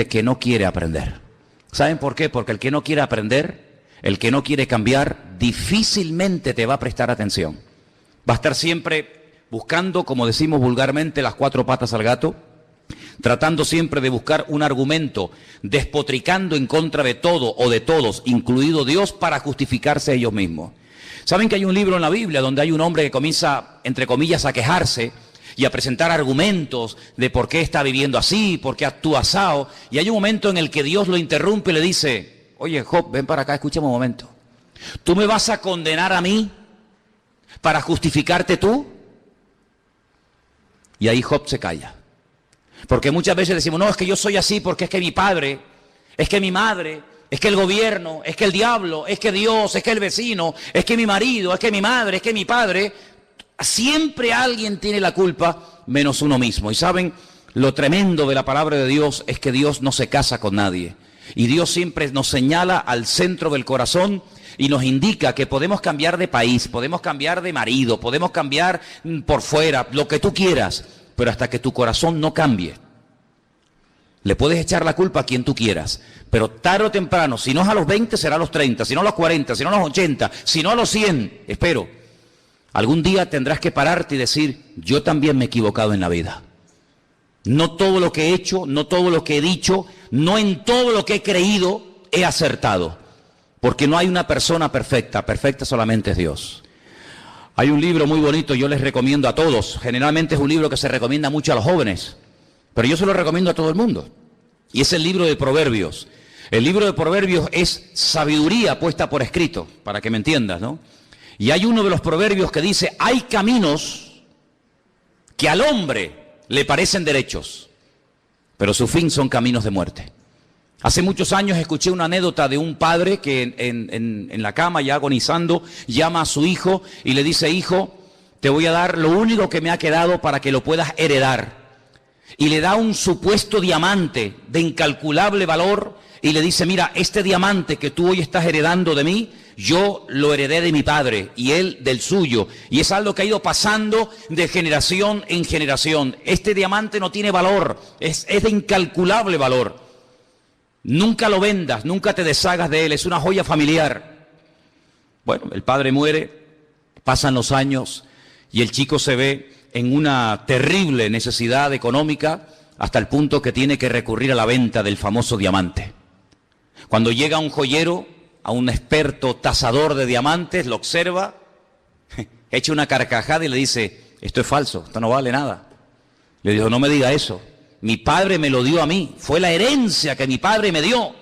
que no quiere aprender. ¿Saben por qué? Porque el que no quiere aprender, el que no quiere cambiar, difícilmente te va a prestar atención. Va a estar siempre buscando, como decimos vulgarmente, las cuatro patas al gato, tratando siempre de buscar un argumento, despotricando en contra de todo o de todos, incluido Dios, para justificarse a ellos mismos. ¿Saben que hay un libro en la Biblia donde hay un hombre que comienza, entre comillas, a quejarse y a presentar argumentos de por qué está viviendo así, por qué actúa asao? Y hay un momento en el que Dios lo interrumpe y le dice: oye, Job, ven para acá, escúchame un momento. ¿Tú me vas a condenar a mí para justificarte tú? Y ahí Job se calla. Porque muchas veces decimos: no, es que yo soy así porque es que mi padre, es que mi madre, es que el gobierno, es que el diablo, es que Dios, es que el vecino, es que mi marido, es que mi madre, es que mi padre. Siempre alguien tiene la culpa menos uno mismo. Y saben, lo tremendo de la palabra de Dios es que Dios no se casa con nadie. Y Dios siempre nos señala al centro del corazón y nos indica que podemos cambiar de país, podemos cambiar de marido, podemos cambiar por fuera, lo que tú quieras, pero hasta que tu corazón no cambie. Le puedes echar la culpa a quien tú quieras, pero tarde o temprano, si no es a los 20, será a los 30, si no a los 40, si no a los 80, si no a los 100, espero. Algún día tendrás que pararte y decir: yo también me he equivocado en la vida. No todo lo que he hecho, no todo lo que he dicho, no en todo lo que he creído he acertado. Porque no hay una persona perfecta, perfecta solamente es Dios. Hay un libro muy bonito, yo les recomiendo a todos. Generalmente es un libro que se recomienda mucho a los jóvenes, pero yo se lo recomiendo a todo el mundo. Y es el libro de Proverbios. El libro de Proverbios es sabiduría puesta por escrito, para que me entiendas, ¿no? Y hay uno de los proverbios que dice: hay caminos que al hombre le parecen derechos, pero su fin son caminos de muerte. Hace muchos años escuché una anécdota de un padre que en la cama, ya agonizando, llama a su hijo y le dice: hijo, te voy a dar lo único que me ha quedado para que lo puedas heredar. Y le da un supuesto diamante de incalculable valor y le dice: mira, este diamante que tú hoy estás heredando de mí, yo lo heredé de mi padre y él del suyo. Y es algo que ha ido pasando de generación en generación. Este diamante no tiene valor, es de incalculable valor. Nunca lo vendas, nunca te deshagas de él, es una joya familiar. Bueno, el padre muere, pasan los años y el chico se ve en una terrible necesidad económica hasta el punto que tiene que recurrir a la venta del famoso diamante. Cuando llega un joyero, a un experto tasador de diamantes, lo observa, echa una carcajada y le dice: esto es falso, esto no vale nada. Le dijo: no me diga eso, mi padre me lo dio a mí, fue la herencia que mi padre me dio,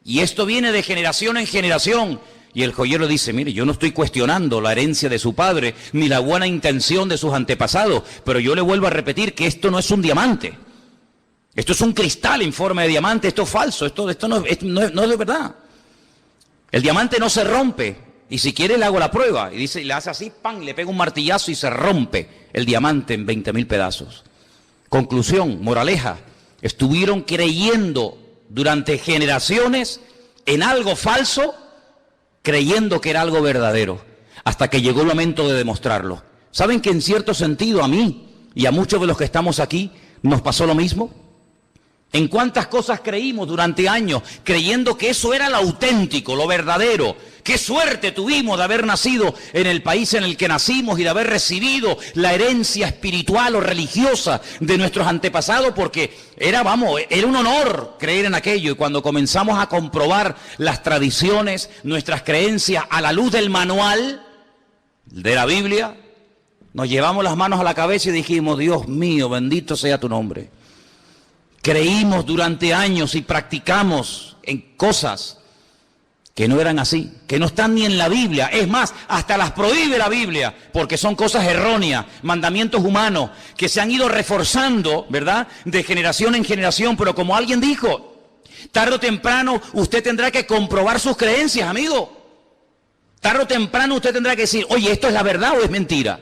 y esto viene de generación en generación. Y el joyero dice: mire, yo no estoy cuestionando la herencia de su padre, ni la buena intención de sus antepasados, pero yo le vuelvo a repetir que esto no es un diamante. Esto es un cristal en forma de diamante, esto es falso, esto no es de verdad. El diamante no se rompe, y si quiere le hago la prueba. Y dice, y le hace así, ¡pam!, le pega un martillazo y se rompe el diamante en 20.000 pedazos. Conclusión, moraleja, estuvieron creyendo durante generaciones en algo falso, creyendo que era algo verdadero, hasta que llegó el momento de demostrarlo. ¿Saben que en cierto sentido a mí y a muchos de los que estamos aquí nos pasó lo mismo? ¿En cuántas cosas creímos durante años, creyendo que eso era lo auténtico, lo verdadero? ¡Qué suerte tuvimos de haber nacido en el país en el que nacimos y de haber recibido la herencia espiritual o religiosa de nuestros antepasados! Porque era un honor creer en aquello. Y cuando comenzamos a comprobar las tradiciones, nuestras creencias a la luz del manual de la Biblia, nos llevamos las manos a la cabeza y dijimos: Dios mío, bendito sea tu nombre. Creímos durante años y practicamos en cosas que no eran así, que no están ni en la Biblia. Es más, hasta las prohíbe la Biblia, porque son cosas erróneas, mandamientos humanos, que se han ido reforzando, ¿verdad?, de generación en generación. Pero como alguien dijo, tarde o temprano usted tendrá que comprobar sus creencias, amigo. Tarde o temprano usted tendrá que decir: oye, ¿esto es la verdad o es mentira?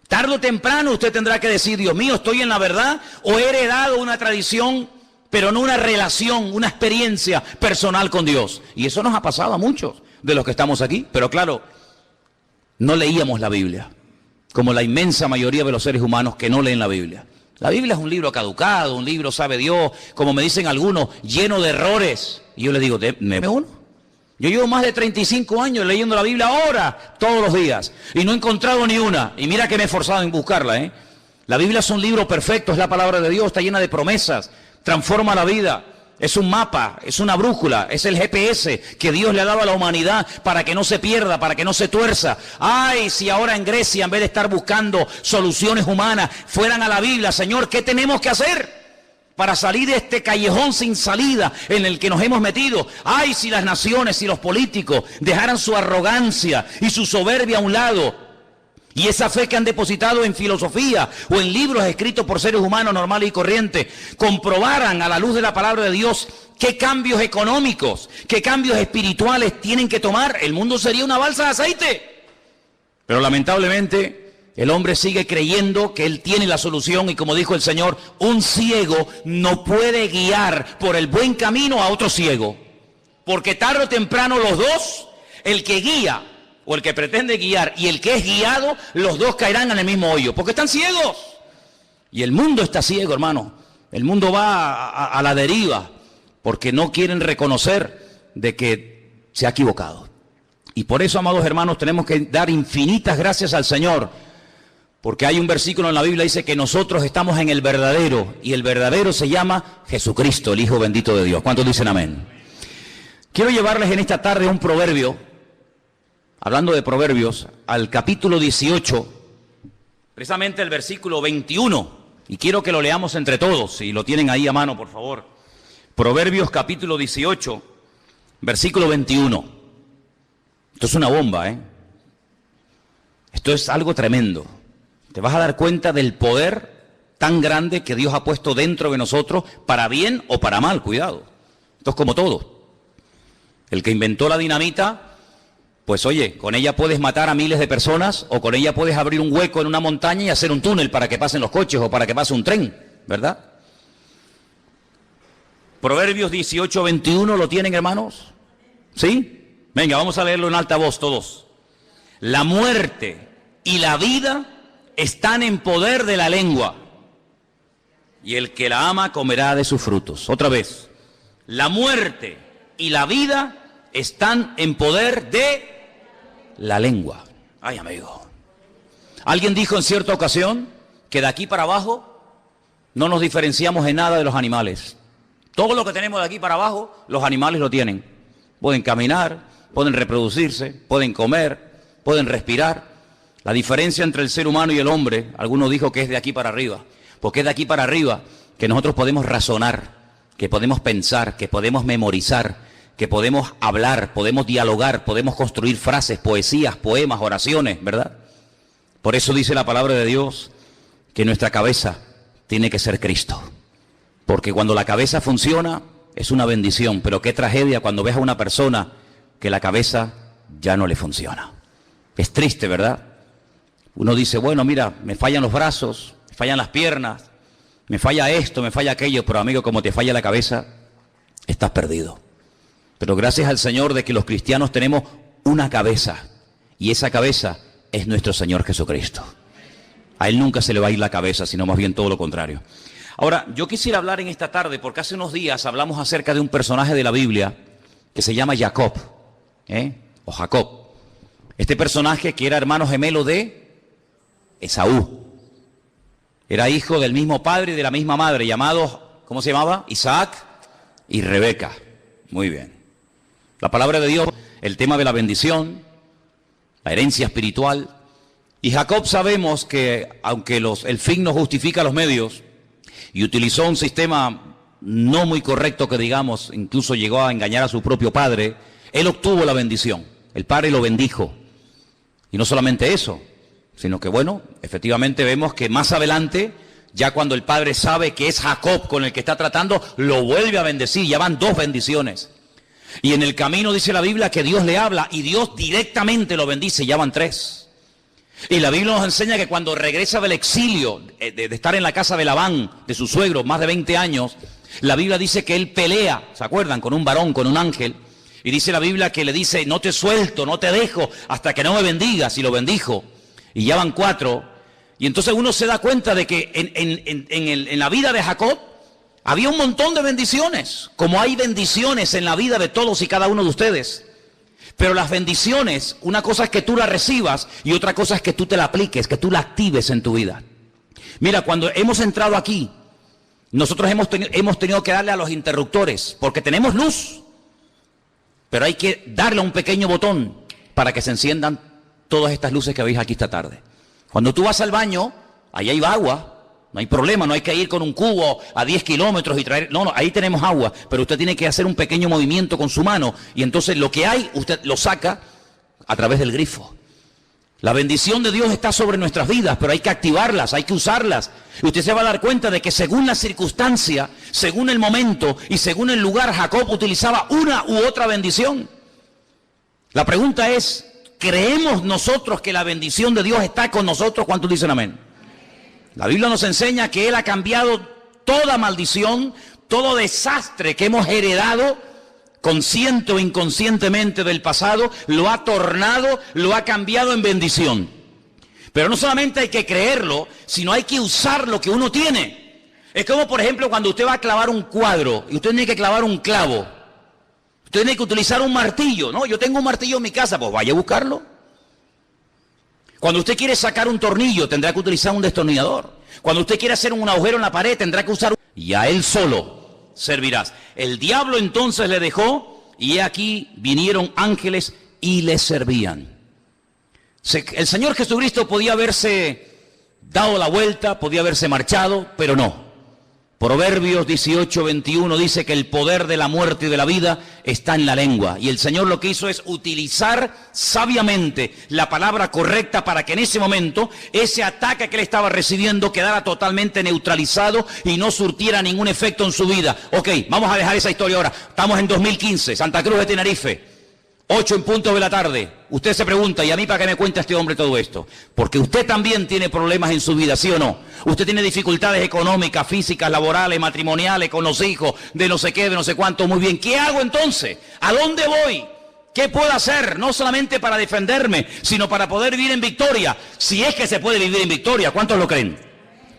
Tarde o temprano usted tendrá que decir: Dios mío, ¿estoy en la verdad o he heredado una tradición, pero no una relación, una experiencia personal con Dios? Y eso nos ha pasado a muchos de los que estamos aquí. Pero claro, no leíamos la Biblia, como la inmensa mayoría de los seres humanos que no leen la Biblia. La Biblia es un libro caducado, un libro, sabe Dios, como me dicen algunos, lleno de errores. Y yo les digo, deme uno. Yo llevo más de 35 años leyendo la Biblia ahora, todos los días, y no he encontrado ni una. Y mira que me he esforzado en buscarla, ¿eh? La Biblia es un libro perfecto, es la palabra de Dios, está llena de promesas, transforma la vida. Es un mapa, es una brújula, es el GPS que Dios le ha dado a la humanidad para que no se pierda, para que no se tuerza. Ay, si ahora en Grecia, en vez de estar buscando soluciones humanas, fueran a la Biblia, Señor, ¿qué tenemos que hacer para salir de este callejón sin salida en el que nos hemos metido? Ay, si las naciones y los políticos dejaran su arrogancia y su soberbia a un lado, y esa fe que han depositado en filosofía o en libros escritos por seres humanos normales y corrientes, comprobaran a la luz de la palabra de Dios qué cambios económicos, qué cambios espirituales tienen que tomar, el mundo sería una balsa de aceite. Pero lamentablemente el hombre sigue creyendo que él tiene la solución y, como dijo el Señor, un ciego no puede guiar por el buen camino a otro ciego, porque tarde o temprano los dos, el que guía o el que pretende guiar y el que es guiado, los dos caerán en el mismo hoyo, porque están ciegos. Y el mundo está ciego, hermano. El mundo va a la deriva, porque no quieren reconocer de que se ha equivocado. Y por eso, amados hermanos, tenemos que dar infinitas gracias al Señor, porque hay un versículo en la Biblia que dice que nosotros estamos en el verdadero, y el verdadero se llama Jesucristo, el Hijo bendito de Dios. ¿Cuántos dicen amén? Quiero llevarles en esta tarde un proverbio, hablando de Proverbios, al capítulo 18, precisamente el versículo 21, y quiero que lo leamos entre todos, si lo tienen ahí a mano, por favor. Proverbios capítulo 18, versículo 21. Esto es una bomba, ¿eh? Esto es algo tremendo. Te vas a dar cuenta del poder tan grande que Dios ha puesto dentro de nosotros, para bien o para mal, cuidado. Esto es como todo. El que inventó la dinamita, pues oye, con ella puedes matar a miles de personas, o con ella puedes abrir un hueco en una montaña y hacer un túnel para que pasen los coches o para que pase un tren, ¿verdad? Proverbios 18, 21, ¿lo tienen, hermanos? ¿Sí? Venga, vamos a leerlo en alta voz todos. La muerte y la vida están en poder de la lengua, y el que la ama comerá de sus frutos. Otra vez. La muerte y la vida están en poder de la lengua. Ay, amigo. Alguien dijo en cierta ocasión que de aquí para abajo no nos diferenciamos en nada de los animales. Todo lo que tenemos de aquí para abajo, los animales lo tienen. Pueden caminar, pueden reproducirse, pueden comer, pueden respirar. La diferencia entre el ser humano y el hombre, algunos dijo que es de aquí para arriba, porque es de aquí para arriba que nosotros podemos razonar, que podemos pensar, que podemos memorizar, que podemos hablar, podemos dialogar, podemos construir frases, poesías, poemas, oraciones, ¿verdad? Por eso dice la palabra de Dios que nuestra cabeza tiene que ser Cristo. Porque cuando la cabeza funciona es una bendición, pero qué tragedia cuando ves a una persona que la cabeza ya no le funciona. Es triste, ¿verdad? Uno dice, bueno, mira, me fallan los brazos, me fallan las piernas, me falla esto, me falla aquello, pero amigo, como te falla la cabeza, estás perdido. Pero gracias al Señor de que los cristianos tenemos una cabeza, y esa cabeza es nuestro Señor Jesucristo. A Él nunca se le va a ir la cabeza, sino más bien todo lo contrario. Ahora, yo quisiera hablar en esta tarde, porque hace unos días hablamos acerca de un personaje de la Biblia que se llama Jacob, o Jacob. Este personaje que era hermano gemelo de Esaú. Era hijo del mismo padre y de la misma madre, llamados, ¿cómo se llamaba? Isaac y Rebeca. Muy bien. La palabra de Dios, el tema de la bendición, la herencia espiritual. Y Jacob sabemos que, aunque el fin no justifica los medios, y utilizó un sistema no muy correcto que digamos, incluso llegó a engañar a su propio padre, él obtuvo la bendición. El padre lo bendijo. Y no solamente eso, sino que bueno, efectivamente vemos que más adelante, ya cuando el padre sabe que es Jacob con el que está tratando, lo vuelve a bendecir, ya van 2 bendiciones. Y en el camino dice la Biblia que Dios le habla y Dios directamente lo bendice, ya van 3. Y la Biblia nos enseña que cuando regresa del exilio, de estar en la casa de Labán, de su suegro, más de 20 años, la Biblia dice que él pelea, ¿se acuerdan? Con un varón, con un ángel. Y dice la Biblia que le dice, no te suelto, no te dejo, hasta que no me bendigas, y lo bendijo. Y ya van 4, Y entonces uno se da cuenta de que en la vida de Jacob había un montón de bendiciones, como hay bendiciones en la vida de todos y cada uno de ustedes. Pero las bendiciones, una cosa es que tú las recibas y otra cosa es que tú te la apliques, que tú la actives en tu vida. Mira, cuando hemos entrado aquí, nosotros hemos tenido que darle a los interruptores, porque tenemos luz, pero hay que darle a un pequeño botón para que se enciendan todas estas luces que veis aquí esta tarde. Cuando tú vas al baño, ahí hay agua, no hay problema, no hay que ir con un cubo a 10 kilómetros y traer... No, ahí tenemos agua, pero usted tiene que hacer un pequeño movimiento con su mano y entonces lo que hay, usted lo saca a través del grifo. La bendición de Dios está sobre nuestras vidas, pero hay que activarlas, hay que usarlas. Y usted se va a dar cuenta de que según la circunstancia, según el momento y según el lugar, Jacob utilizaba una u otra bendición. La pregunta es, ¿creemos nosotros que la bendición de Dios está con nosotros? ¿Cuántos dicen amén? La Biblia nos enseña que Él ha cambiado toda maldición, todo desastre que hemos heredado, consciente o inconscientemente del pasado, lo ha tornado, lo ha cambiado en bendición. Pero no solamente hay que creerlo, sino hay que usar lo que uno tiene. Es como, por ejemplo, cuando usted va a clavar un cuadro y usted tiene que clavar un clavo. Usted tiene que utilizar un martillo, ¿no? Yo tengo un martillo en mi casa, pues vaya a buscarlo. Cuando usted quiere sacar un tornillo, tendrá que utilizar un destornillador. Cuando usted quiere hacer un agujero en la pared, tendrá que usar y a él solo servirás. El diablo entonces le dejó, y he aquí vinieron ángeles y le servían. El Señor Jesucristo podía haberse dado la vuelta, podía haberse marchado, pero no. Proverbios 18:21 dice que el poder de la muerte y de la vida está en la lengua. Y el Señor lo que hizo es utilizar sabiamente la palabra correcta para que en ese momento ese ataque que él estaba recibiendo quedara totalmente neutralizado y no surtiera ningún efecto en su vida. Ok, vamos a dejar esa historia ahora. Estamos en 2015, Santa Cruz de Tenerife. 8 en punto de la tarde. Usted se pregunta, ¿y a mí para qué me cuenta este hombre todo esto? Porque usted también tiene problemas en su vida, ¿sí o no? Usted tiene dificultades económicas, físicas, laborales, matrimoniales, con los hijos, de no sé qué, de no sé cuánto. Muy bien, ¿qué hago entonces? ¿A dónde voy? ¿Qué puedo hacer? No solamente para defenderme, sino para poder vivir en victoria. Si es que se puede vivir en victoria, ¿cuántos lo creen?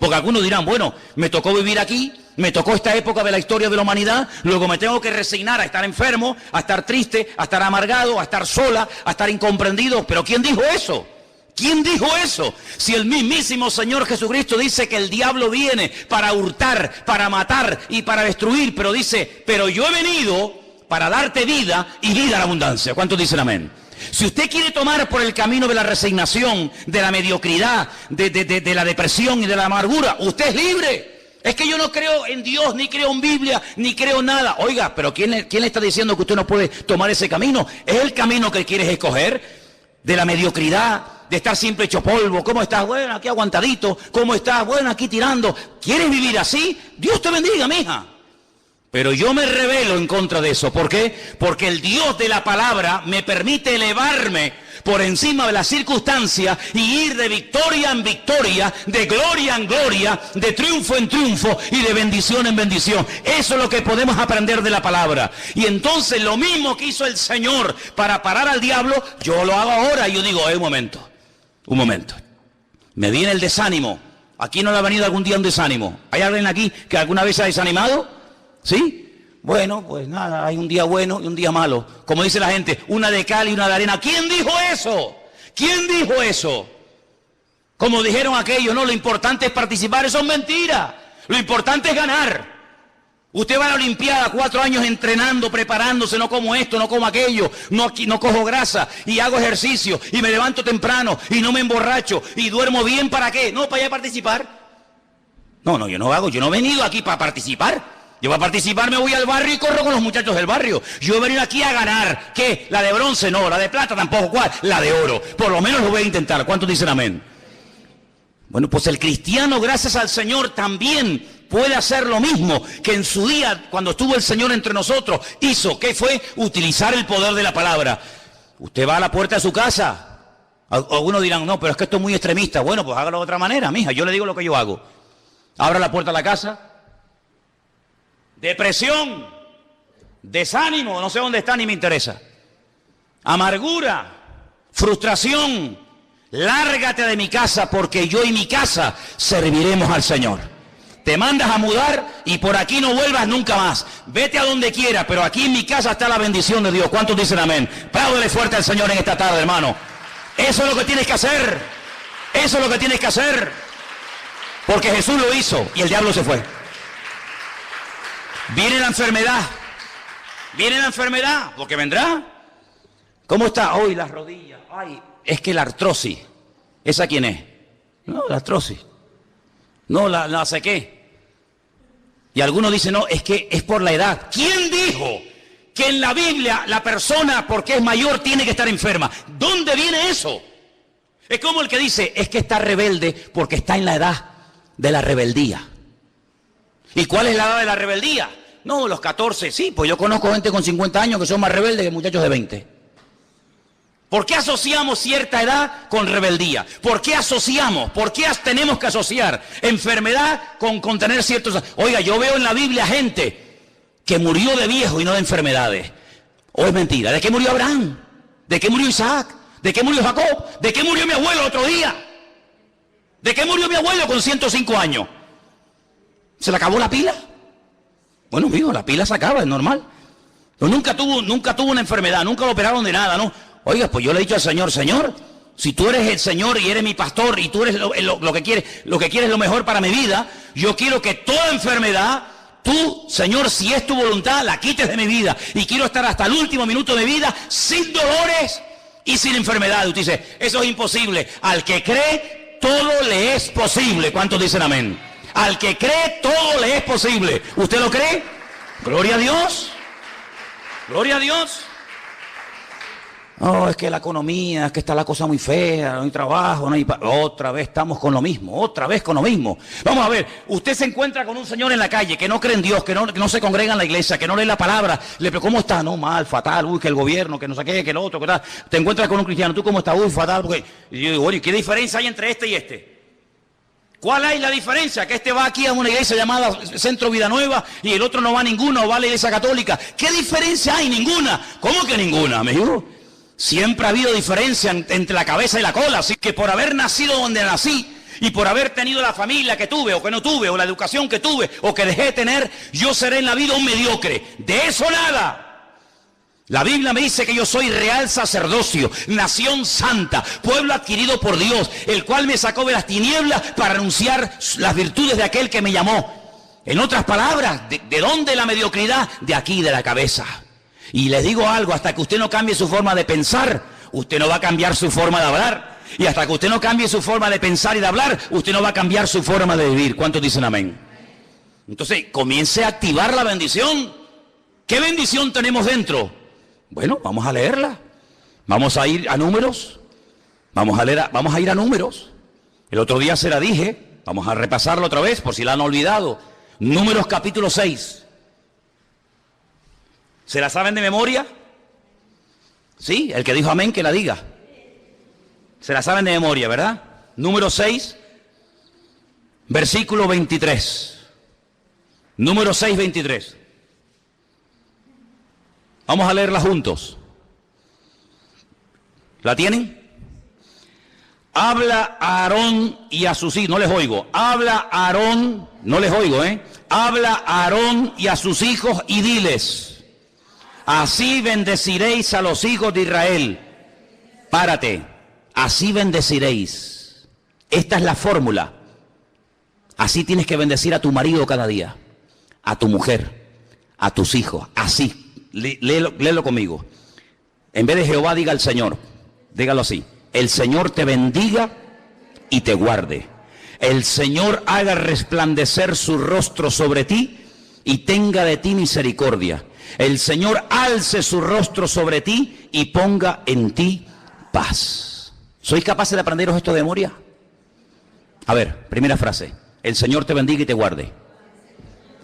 Porque algunos dirán, bueno, me tocó vivir aquí, me tocó esta época de la historia de la humanidad, luego me tengo que resignar a estar enfermo, a estar triste, a estar amargado, a estar sola, a estar incomprendido. ¿Pero quién dijo eso? ¿Quién dijo eso? Si el mismísimo Señor Jesucristo dice que el diablo viene para hurtar, para matar y para destruir, pero dice, pero yo he venido para darte vida y vida en abundancia. ¿Cuántos dicen amén? Si usted quiere tomar por el camino de la resignación, de la mediocridad, de la depresión y de la amargura, usted es libre. Es que yo no creo en Dios, ni creo en Biblia, ni creo nada. Oiga, pero ¿quién le está diciendo que usted no puede tomar ese camino? Es el camino que quieres escoger, de la mediocridad, de estar siempre hecho polvo. ¿Cómo estás? Bueno, aquí aguantadito. ¿Cómo estás? Bueno, aquí tirando. ¿Quieres vivir así? Dios te bendiga, mija. Pero yo me rebelo en contra de eso. ¿Por qué? Porque el Dios de la palabra me permite elevarme por encima de las circunstancias y ir de victoria en victoria, de gloria en gloria, de triunfo en triunfo y de bendición en bendición. Eso es lo que podemos aprender de la palabra. Y entonces lo mismo que hizo el Señor para parar al diablo, yo lo hago ahora. Y yo digo, un momento. Me viene el desánimo. ¿Aquí no le ha venido algún día un desánimo? ¿Hay alguien aquí que alguna vez se ha desanimado? ¿Sí? Bueno, pues nada, hay un día bueno y un día malo. Como dice la gente, una de cal y una de arena. ¿Quién dijo eso? ¿Quién dijo eso? Como dijeron aquellos, no, lo importante es participar. Eso es mentira. Lo importante es ganar. Usted va a la Olimpiada 4 años entrenando, preparándose, no como esto, no como aquello, no cojo grasa y hago ejercicio y me levanto temprano y no me emborracho y duermo bien. ¿Para qué? No, para ir a participar. No, yo no he venido aquí para participar. Yo para participar me voy al barrio y corro con los muchachos del barrio. Yo he venido aquí a ganar. ¿Qué? ¿La de bronce? No. ¿La de plata? Tampoco. ¿Cuál? La de oro. Por lo menos lo voy a intentar. ¿Cuántos dicen amén? Bueno, pues el cristiano, gracias al Señor, también puede hacer lo mismo que en su día, cuando estuvo el Señor entre nosotros, hizo. ¿Qué fue? Utilizar el poder de la palabra. Usted va a la puerta de su casa. Algunos dirán, no, pero es que esto es muy extremista. Bueno, pues hágalo de otra manera, mija. Yo le digo lo que yo hago. Abra la puerta de la casa. Depresión, desánimo, no sé dónde está ni me interesa. Amargura, frustración, Lárgate de mi casa, porque yo y mi casa serviremos al Señor. Te mandas a mudar y por aquí no vuelvas nunca más. Vete a donde quiera, pero aquí en mi casa está la bendición de Dios. ¿Cuántos dicen amén? Apláudele fuerte al Señor en esta tarde, hermano. Eso es lo que tienes que hacer. Eso es lo que tienes que hacer. Porque Jesús lo hizo y el diablo se fue. Viene la enfermedad. Viene la enfermedad, porque vendrá. ¿Cómo está hoy las rodillas? Ay, es que la artrosis. ¿Esa quién es? No, la artrosis. No, la sé qué. Y algunos dicen, no, es que es por la edad. ¿Quién dijo que en la Biblia la persona porque es mayor tiene que estar enferma? ¿Dónde viene eso? Es como el que dice, es que está rebelde porque está en la edad de la rebeldía. ¿Y cuál es la edad de la rebeldía? No, los 14, sí, pues yo conozco gente con 50 años que son más rebeldes que muchachos de 20. ¿Por qué asociamos cierta edad con rebeldía? ¿Por qué asociamos? ¿Por qué tenemos que asociar enfermedad con tener ciertos... Oiga, yo veo en la Biblia gente que murió de viejo y no de enfermedades. ¿O es mentira? ¿De qué murió Abraham? ¿De qué murió Isaac? ¿De qué murió Jacob? ¿De qué murió mi abuelo otro día? ¿De qué murió mi abuelo con 105 años? ¿Se le acabó la pila? Bueno, amigo, la pila se acaba, es normal. Pero nunca tuvo una enfermedad, nunca lo operaron de nada, ¿no? Oiga, pues yo le he dicho al Señor, Señor, si tú eres el Señor y eres mi pastor y tú eres lo que quieres lo mejor para mi vida, yo quiero que toda enfermedad, tú, Señor, si es tu voluntad, la quites de mi vida. Y quiero estar hasta el último minuto de mi vida sin dolores y sin enfermedad. Usted dice, eso es imposible. Al que cree, todo le es posible. ¿Cuántos dicen amén? Al que cree, todo le es posible. ¿Usted lo cree? Gloria a Dios. Gloria a Dios. Oh, es que la economía, es que está la cosa muy fea, no hay trabajo, no hay... Otra vez estamos con lo mismo, otra vez con lo mismo. Vamos a ver, usted se encuentra con un señor en la calle que no cree en Dios, que no se congrega en la iglesia, que no lee la palabra. Le pregunta, ¿cómo está? No, mal, fatal, uy, que el gobierno, que no sé qué, que lo otro, que tal. Te encuentras con un cristiano, ¿tú cómo estás? Uy, fatal, porque... Y yo digo, oye, ¿qué diferencia hay entre este y este? ¿Cuál hay la diferencia? Que este va aquí a una iglesia llamada Centro Vida Nueva y el otro no va a ninguna o va a la iglesia católica. ¿Qué diferencia hay? Ninguna. ¿Cómo que ninguna, amigo? Siempre ha habido diferencia entre la cabeza y la cola, así que por haber nacido donde nací y por haber tenido la familia que tuve o que no tuve o la educación que tuve o que dejé de tener, yo seré en la vida un mediocre. De eso nada. La Biblia me dice que yo soy real sacerdocio, nación santa, pueblo adquirido por Dios, el cual me sacó de las tinieblas para anunciar las virtudes de aquel que me llamó. En otras palabras, ¿de dónde la mediocridad? De aquí, de la cabeza. Y les digo algo, hasta que usted no cambie su forma de pensar, usted no va a cambiar su forma de hablar. Y hasta que usted no cambie su forma de pensar y de hablar, usted no va a cambiar su forma de vivir. ¿Cuántos dicen amén? Entonces, comience a activar la bendición. ¿Qué bendición tenemos dentro? Bueno, vamos a leerla. Vamos a ir a Números. Vamos a ir a Números. El otro día se la dije. Vamos a repasarlo otra vez, por si la han olvidado. Números capítulo 6. ¿Se la saben de memoria? Sí, el que dijo amén, que la diga. Se la saben de memoria, ¿verdad? Número 6, versículo 23. Número 6, 23. Vamos a leerla juntos. ¿La tienen? Habla a Aarón y a sus hijos. No les oigo. Habla a Aarón, no les oigo, Habla a Aarón y a sus hijos y diles: así bendeciréis a los hijos de Israel. Párate. Así bendeciréis. Esta es la fórmula. Así tienes que bendecir a tu marido cada día, a tu mujer, a tus hijos. Así. Léelo conmigo. En vez de Jehová, diga el Señor. Dígalo así. El Señor te bendiga y te guarde. El Señor haga resplandecer su rostro sobre ti y tenga de ti misericordia. El Señor alce su rostro sobre ti y ponga en ti paz. ¿Sois capaces de aprenderos esto de memoria? A ver, primera frase. El Señor te bendiga y te guarde.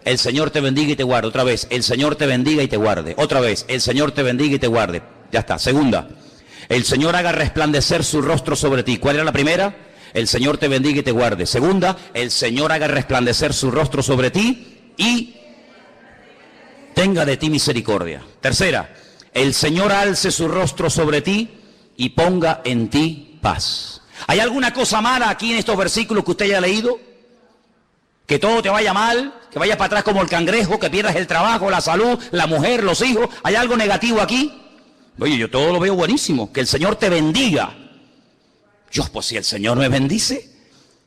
El Señor te bendiga y te guarde. Otra vez. El Señor te bendiga y te guarde. Otra vez. El Señor te bendiga y te guarde. Ya está. Segunda. El Señor haga resplandecer su rostro sobre ti. ¿Cuál era la primera? El Señor te bendiga y te guarde. Segunda. El Señor haga resplandecer su rostro sobre ti y tenga de ti misericordia. Tercera, el Señor alce su rostro sobre ti y ponga en ti paz. ¿Hay alguna cosa mala aquí en estos versículos que usted haya leído? Que todo te vaya mal, que vayas para atrás como el cangrejo, que pierdas el trabajo, la salud, la mujer, los hijos. ¿Hay algo negativo aquí? Oye, yo todo lo veo buenísimo. Que el Señor te bendiga. Dios, pues si el Señor me bendice,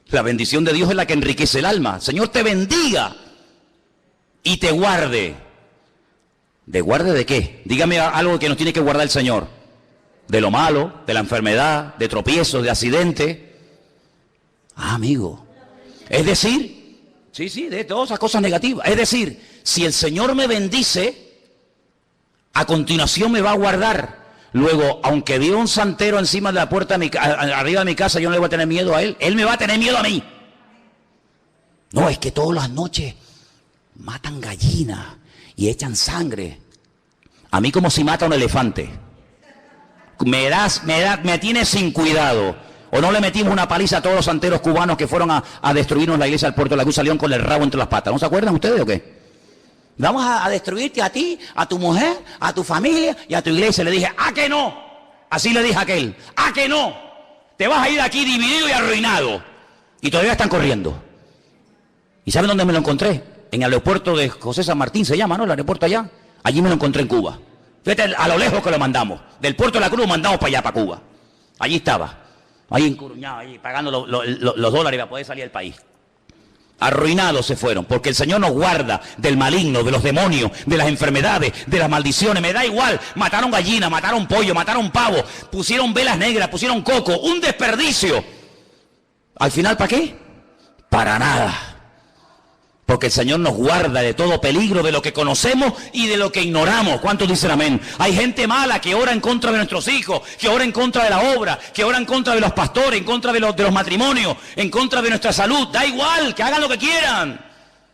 la bendición de Dios es la que enriquece el alma. El Señor te bendiga y te guarde. ¿De guarde de qué? Dígame algo que nos tiene que guardar el Señor. De lo malo, de la enfermedad, de tropiezos, de accidentes. Ah, amigo. Es decir, sí, de todas esas cosas negativas. Es decir, si el Señor me bendice, a continuación me va a guardar. Luego, aunque viva un santero encima de la puerta de arriba de mi casa, yo no le voy a tener miedo a él. Él me va a tener miedo a mí. No, es que todas las noches matan gallinas y echan sangre. A mí como si mata un elefante. Me tiene sin cuidado. ¿O no le metimos una paliza a todos los santeros cubanos que fueron a destruirnos la iglesia del Puerto de la Cruz? Salieron con el rabo entre las patas. ¿No se acuerdan ustedes o qué? Vamos a destruirte a ti, a tu mujer, a tu familia y a tu iglesia. Le dije, ¡ah, que no! Así le dije a aquel, ¡ah, que no! Te vas a ir aquí dividido y arruinado. Y todavía están corriendo. ¿Y saben dónde me lo encontré? En el aeropuerto de José San Martín, se llama, ¿no? El aeropuerto allá. Allí me lo encontré en Cuba. Fíjate a lo lejos que lo mandamos. Del Puerto de la Cruz lo mandamos para allá, para Cuba. Allí estaba. Ahí encuruñado, ahí pagando los dólares para poder salir del país. Arruinados se fueron, porque el Señor nos guarda del maligno, de los demonios, de las enfermedades, de las maldiciones. Me da igual, mataron gallinas, mataron pollo, mataron pavo, pusieron velas negras, pusieron coco, un desperdicio. Al final, ¿para qué? Para nada. Porque el Señor nos guarda de todo peligro, de lo que conocemos y de lo que ignoramos. ¿Cuántos dicen amén? Hay gente mala que ora en contra de nuestros hijos, que ora en contra de la obra, que ora en contra de los pastores, en contra de los matrimonios, en contra de nuestra salud. Da igual, que hagan lo que quieran.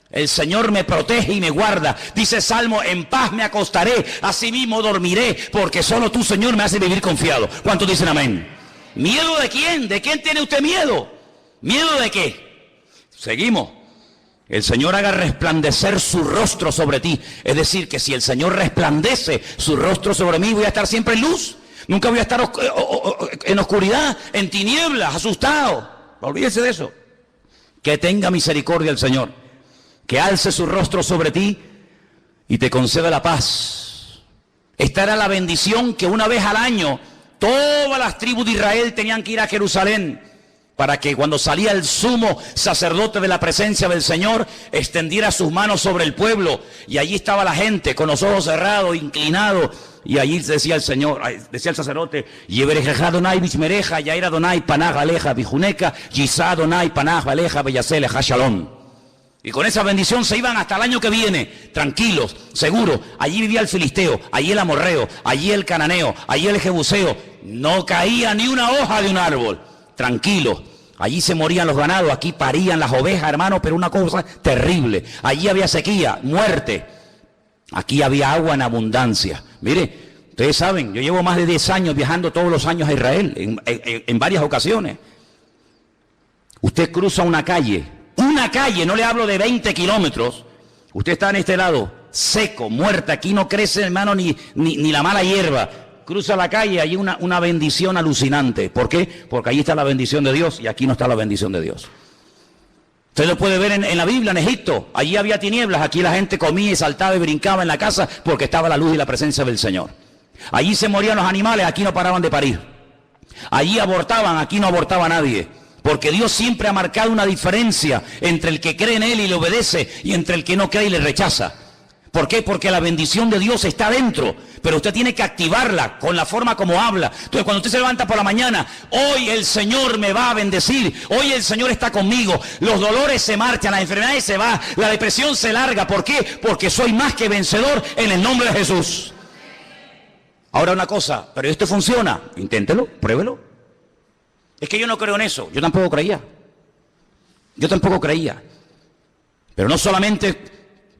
El Señor me protege y me guarda. Dice Salmo, en paz me acostaré, asimismo dormiré, porque solo tú, Señor, me haces vivir confiado. ¿Cuántos dicen amén? ¿Miedo de quién? ¿De quién tiene usted miedo? ¿Miedo de qué? Seguimos. El Señor haga resplandecer su rostro sobre ti. Es decir, que si el Señor resplandece su rostro sobre mí, voy a estar siempre en luz. Nunca voy a estar en oscuridad, en tinieblas, asustado. Olvídese de eso. Que tenga misericordia el Señor. Que alce su rostro sobre ti y te conceda la paz. Esta era la bendición que una vez al año todas las tribus de Israel tenían que ir a Jerusalén, para que cuando salía el sumo sacerdote de la presencia del Señor, extendiera sus manos sobre el pueblo, y allí estaba la gente con los ojos cerrados, inclinados, y allí decía el Señor, decía el sacerdote, Yebereja Donai Bishmereja, Yaira Donai Panaj Aleja Bijuneca, Yisá Donai Panaj Aleja Beyaseleja Shalom. Y con esa bendición se iban hasta el año que viene, tranquilos, seguros. Allí vivía el filisteo, allí el amorreo, allí el cananeo, allí el jebuseo. No caía ni una hoja de un árbol. Tranquilos, allí se morían los ganados, aquí parían las ovejas, hermano, pero una cosa terrible. Allí había sequía, muerte. Aquí había agua en abundancia. Mire, ustedes saben, yo llevo más de 10 años viajando todos los años a Israel, en varias ocasiones. Usted cruza una calle, no le hablo de 20 kilómetros. Usted está en este lado, seco, muerta, aquí no crece, hermano, ni la mala hierba. Cruza la calle, hay una bendición alucinante. ¿Por qué? Porque allí está la bendición de Dios y aquí no está la bendición de Dios. Usted lo puede ver en la Biblia, en Egipto. Allí había tinieblas, aquí la gente comía y saltaba y brincaba en la casa porque estaba la luz y la presencia del Señor. Allí se morían los animales, aquí no paraban de parir. Allí abortaban, aquí no abortaba nadie. Porque Dios siempre ha marcado una diferencia entre el que cree en Él y le obedece y entre el que no cree y le rechaza. ¿Por qué? Porque la bendición de Dios está dentro, pero usted tiene que activarla con la forma como habla. Entonces, cuando usted se levanta por la mañana, hoy el Señor me va a bendecir, hoy el Señor está conmigo, los dolores se marchan, las enfermedades se van, la depresión se larga. ¿Por qué? Porque soy más que vencedor en el nombre de Jesús. Ahora una cosa, pero esto funciona, inténtelo, pruébelo. Es que yo no creo en eso, yo tampoco creía. Pero no solamente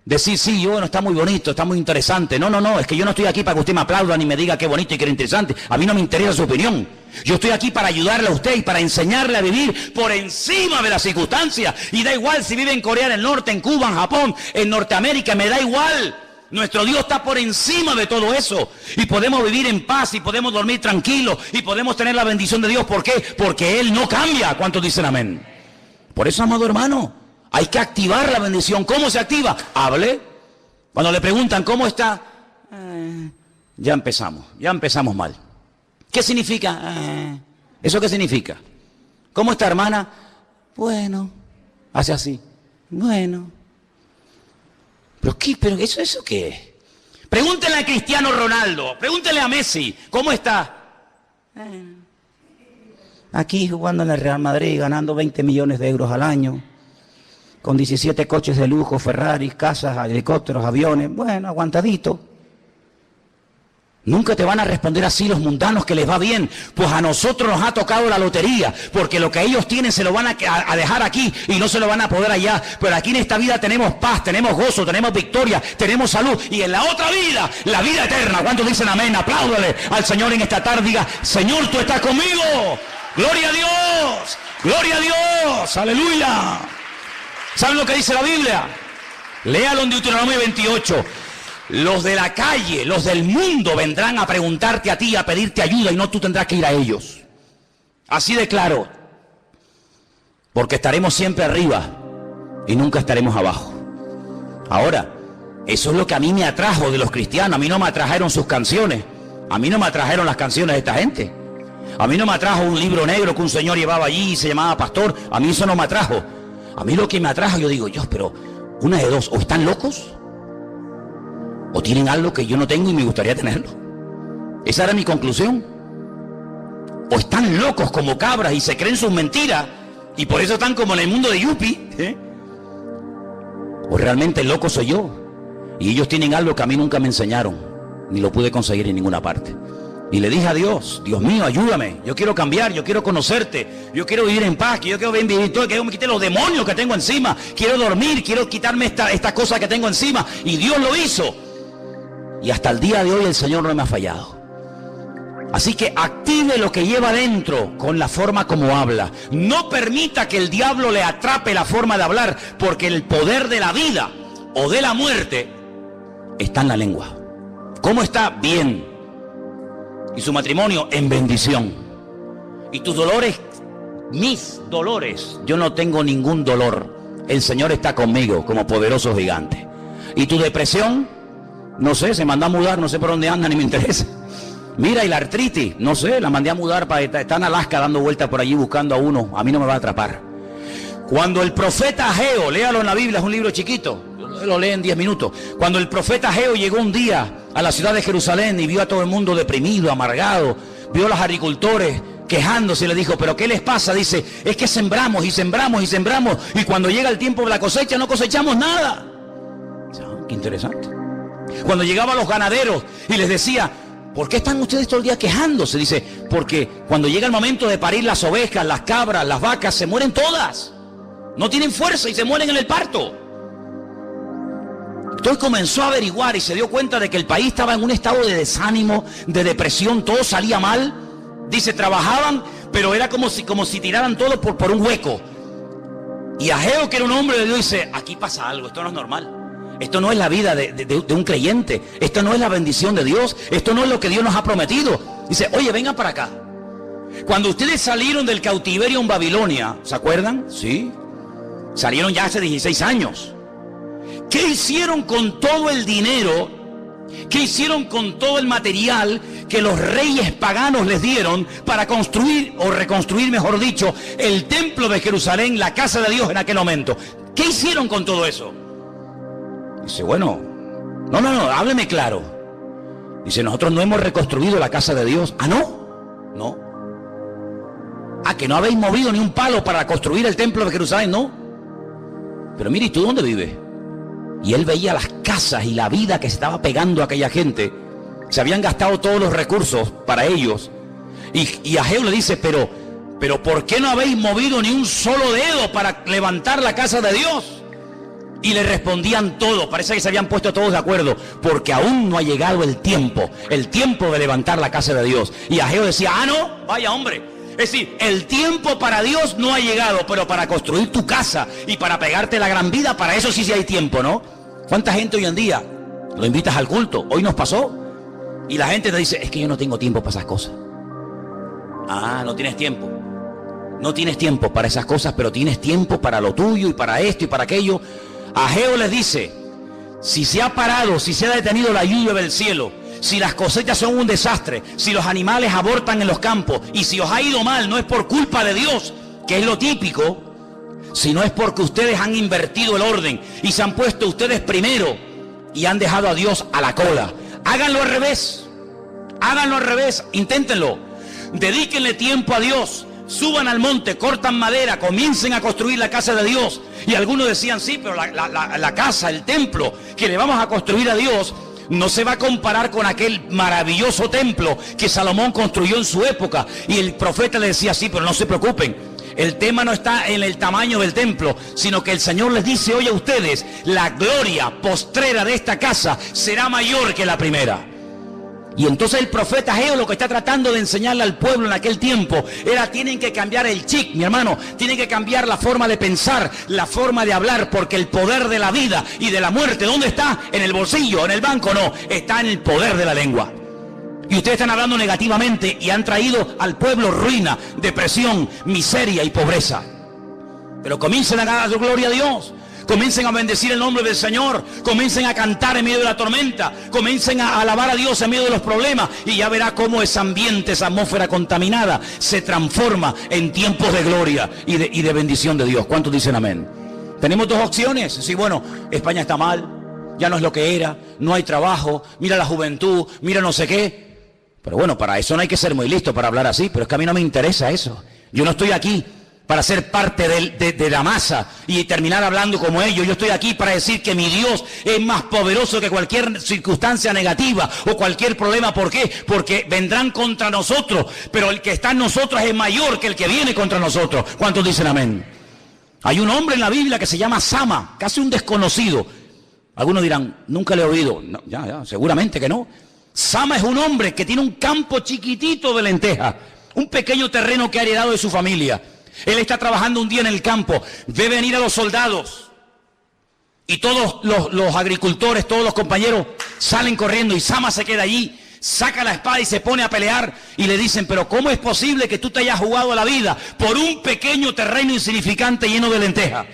decir, sí, bueno, está muy bonito, está muy interesante. No, es que yo no estoy aquí para que usted me aplauda ni me diga qué bonito y qué interesante. A mí no me interesa su opinión. Yo estoy aquí para ayudarle a usted y para enseñarle a vivir por encima de las circunstancias. Y da igual si vive en Corea del Norte, en Cuba, en Japón, en Norteamérica, me da igual. Nuestro Dios está por encima de todo eso. Y podemos vivir en paz y podemos dormir tranquilos y podemos tener la bendición de Dios. ¿Por qué? Porque Él no cambia. ¿Cuántos dicen amén? Por eso, amado hermano, hay que activar la bendición. ¿Cómo se activa? Hable. Cuando le preguntan ¿cómo está? Ya empezamos mal. ¿Qué significa? ¿Eso qué significa? ¿Cómo está, hermana? Bueno, hace así. Bueno. ¿Pero qué? ¿Pero eso qué es? Pregúntenle a Cristiano Ronaldo, pregúntenle a Messi, ¿cómo está? Aquí jugando en el Real Madrid, ganando 20 millones de euros al año, con 17 coches de lujo, Ferraris, casas, helicópteros, aviones, bueno, aguantadito. Nunca te van a responder así los mundanos que les va bien, pues a nosotros nos ha tocado la lotería, porque lo que ellos tienen se lo van a dejar aquí y no se lo van a poder allá, pero aquí en esta vida tenemos paz, tenemos gozo, tenemos victoria, tenemos salud, y en la otra vida, la vida eterna. ¿Cuántos dicen amén? Apláudale al Señor en esta tarde, diga, Señor, tú estás conmigo, gloria a Dios, gloria a Dios, aleluya. ¿Saben lo que dice la Biblia? Léalo en Deuteronomio 28. Los de la calle, los del mundo vendrán a preguntarte a ti, a pedirte ayuda, y no tú tendrás que ir a ellos. Así de claro. Porque estaremos siempre arriba y nunca estaremos abajo. Ahora, eso es lo que a mí me atrajo de los cristianos. A mí no me atrajeron sus canciones. A mí no me atrajeron las canciones de esta gente. A mí no me atrajo un libro negro que un señor llevaba allí y se llamaba pastor. A mí eso no me atrajo. A mí lo que me atrajo, yo digo, Dios, pero una de dos, o están locos o tienen algo que yo no tengo y me gustaría tenerlo. Esa era mi conclusión. O están locos como cabras y se creen sus mentiras y por eso están como en el mundo de Yupi, o realmente el loco soy yo y ellos tienen algo que a mí nunca me enseñaron ni lo pude conseguir en ninguna parte. Y le dije a Dios, Dios mío, ayúdame, yo quiero cambiar, yo quiero conocerte, yo quiero vivir en paz, yo quiero vivir todo, que yo me quite los demonios que tengo encima, quiero dormir, quiero quitarme esta cosa que tengo encima, y Dios lo hizo. Y hasta el día de hoy el Señor no me ha fallado. Así que active lo que lleva dentro con la forma como habla. No permita que el diablo le atrape la forma de hablar, porque el poder de la vida o de la muerte está en la lengua. ¿Cómo está? Bien. Y su matrimonio en bendición. Y tus dolores, mis dolores, yo no tengo ningún dolor. El Señor está conmigo como poderoso gigante. Y tu depresión, no sé, se mandó a mudar, no sé por dónde anda, ni me interesa. Mira, y la artritis, no sé, la mandé a mudar, está en Alaska dando vueltas por allí buscando a uno, a mí no me va a atrapar. Cuando el profeta Ageo, léalo en la Biblia, es un libro chiquito, lo lee en 10 minutos. Cuando el profeta Ageo llegó un día a la ciudad de Jerusalén y vio a todo el mundo deprimido, amargado, vio a los agricultores quejándose y le dijo, ¿pero qué les pasa? Dice, es que sembramos y sembramos y sembramos y cuando llega el tiempo de la cosecha no cosechamos nada. Qué interesante. Cuando llegaban los ganaderos y les decía, ¿por qué están ustedes todo el día quejándose? Dice, porque cuando llega el momento de parir las ovejas, las cabras, las vacas, se mueren todas. No tienen fuerza y se mueren en el parto. Entonces comenzó a averiguar y se dio cuenta de que el país estaba en un estado de desánimo, de depresión, todo salía mal. Dice, trabajaban, pero era como si tiraran todo por un hueco. Y Ageo, que era un hombre de Dios, dice, aquí pasa algo, esto no es normal. Esto no es la vida de un creyente. Esto no es la bendición de Dios. Esto no es lo que Dios nos ha prometido. Dice, oye, vengan para acá. Cuando ustedes salieron del cautiverio en Babilonia, ¿se acuerdan? Sí. Salieron ya hace 16 años. ¿Qué hicieron con todo el dinero? ¿Qué hicieron con todo el material que los reyes paganos les dieron para construir, o reconstruir, mejor dicho, el templo de Jerusalén, la casa de Dios en aquel momento? ¿Qué hicieron con todo eso? Dice, bueno, no, hábleme claro. Dice, nosotros no hemos reconstruido la casa de Dios. ¿Ah, no? No. ¿Ah, que no habéis movido ni un palo para construir el templo de Jerusalén? No. Pero mire, ¿y tú dónde vives? Y él veía las casas y la vida que se estaba pegando a aquella gente. Se habían gastado todos los recursos para ellos. Y Ageo le dice, pero ¿por qué no habéis movido ni un solo dedo para levantar la casa de Dios? Y le respondían todos, parece que se habían puesto todos de acuerdo, porque aún no ha llegado el tiempo de levantar la casa de Dios. Y Ageo decía, no, vaya hombre. Es decir, el tiempo para Dios no ha llegado, pero para construir tu casa y para pegarte la gran vida, para eso sí hay tiempo, ¿no? ¿Cuánta gente hoy en día Lo invitas al culto. Hoy nos pasó. Y la gente te dice, es que yo no tengo tiempo para esas cosas. Ah, no tienes tiempo. No tienes tiempo para esas cosas, pero tienes tiempo para lo tuyo y para esto y para aquello. Ageo les dice, si se ha parado, si se ha detenido la lluvia del cielo, si las cosechas son un desastre, si los animales abortan en los campos y si os ha ido mal, no es por culpa de Dios, que es lo típico, sino es porque ustedes han invertido el orden y se han puesto ustedes primero y han dejado a Dios a la cola. Háganlo al revés. Háganlo al revés. Inténtenlo. Dedíquenle tiempo a Dios. Suban al monte, cortan madera, comiencen a construir la casa de Dios. Y algunos decían, sí, pero la casa, el templo que le vamos a construir a Dios no se va a comparar con aquel maravilloso templo que Salomón construyó en su época. Y el profeta le decía, sí, pero no se preocupen. El tema no está en el tamaño del templo, sino que el Señor les dice hoy a ustedes, la gloria postrera de esta casa será mayor que la primera. Y entonces el profeta Ageo lo que está tratando de enseñarle al pueblo en aquel tiempo era, tienen que cambiar el chip, mi hermano, tienen que cambiar la forma de pensar, la forma de hablar, porque el poder de la vida y de la muerte, ¿dónde está? ¿En el bolsillo? ¿En el banco? No, está en el poder de la lengua. Y ustedes están hablando negativamente y han traído al pueblo ruina, depresión, miseria y pobreza. Pero comiencen a dar gloria a Dios. Comiencen a bendecir el nombre del Señor. Comiencen a cantar en medio de la tormenta. Comiencen a alabar a Dios en medio de los problemas. Y ya verá cómo ese ambiente, esa atmósfera contaminada se transforma en tiempos de gloria y de bendición de Dios. ¿Cuántos dicen amén? Tenemos dos opciones. Sí, bueno, España está mal. Ya no es lo que era. No hay trabajo. Mira la juventud. Mira no sé qué. Pero bueno, para eso no hay que ser muy listo para hablar así. Pero es que a mí no me interesa eso. Yo no estoy aquí para ser parte de la masa y terminar hablando como ellos. Yo estoy aquí para decir que mi Dios es más poderoso que cualquier circunstancia negativa o cualquier problema. ¿Por qué? Porque vendrán contra nosotros, pero el que está en nosotros es mayor que el que viene contra nosotros. ¿Cuántos dicen amén? Hay un hombre en la Biblia que se llama Sama, casi un desconocido. Algunos dirán, nunca le he oído. No, ya, seguramente que no. Sama es un hombre que tiene un campo chiquitito de lentejas, un pequeño terreno que ha heredado de su familia. Él está trabajando un día en el campo, ve venir a los soldados y todos los agricultores, todos los compañeros salen corriendo y Sama se queda allí, saca la espada y se pone a pelear y le dicen, pero ¿cómo es posible que tú te hayas jugado la vida por un pequeño terreno insignificante lleno de lentejas?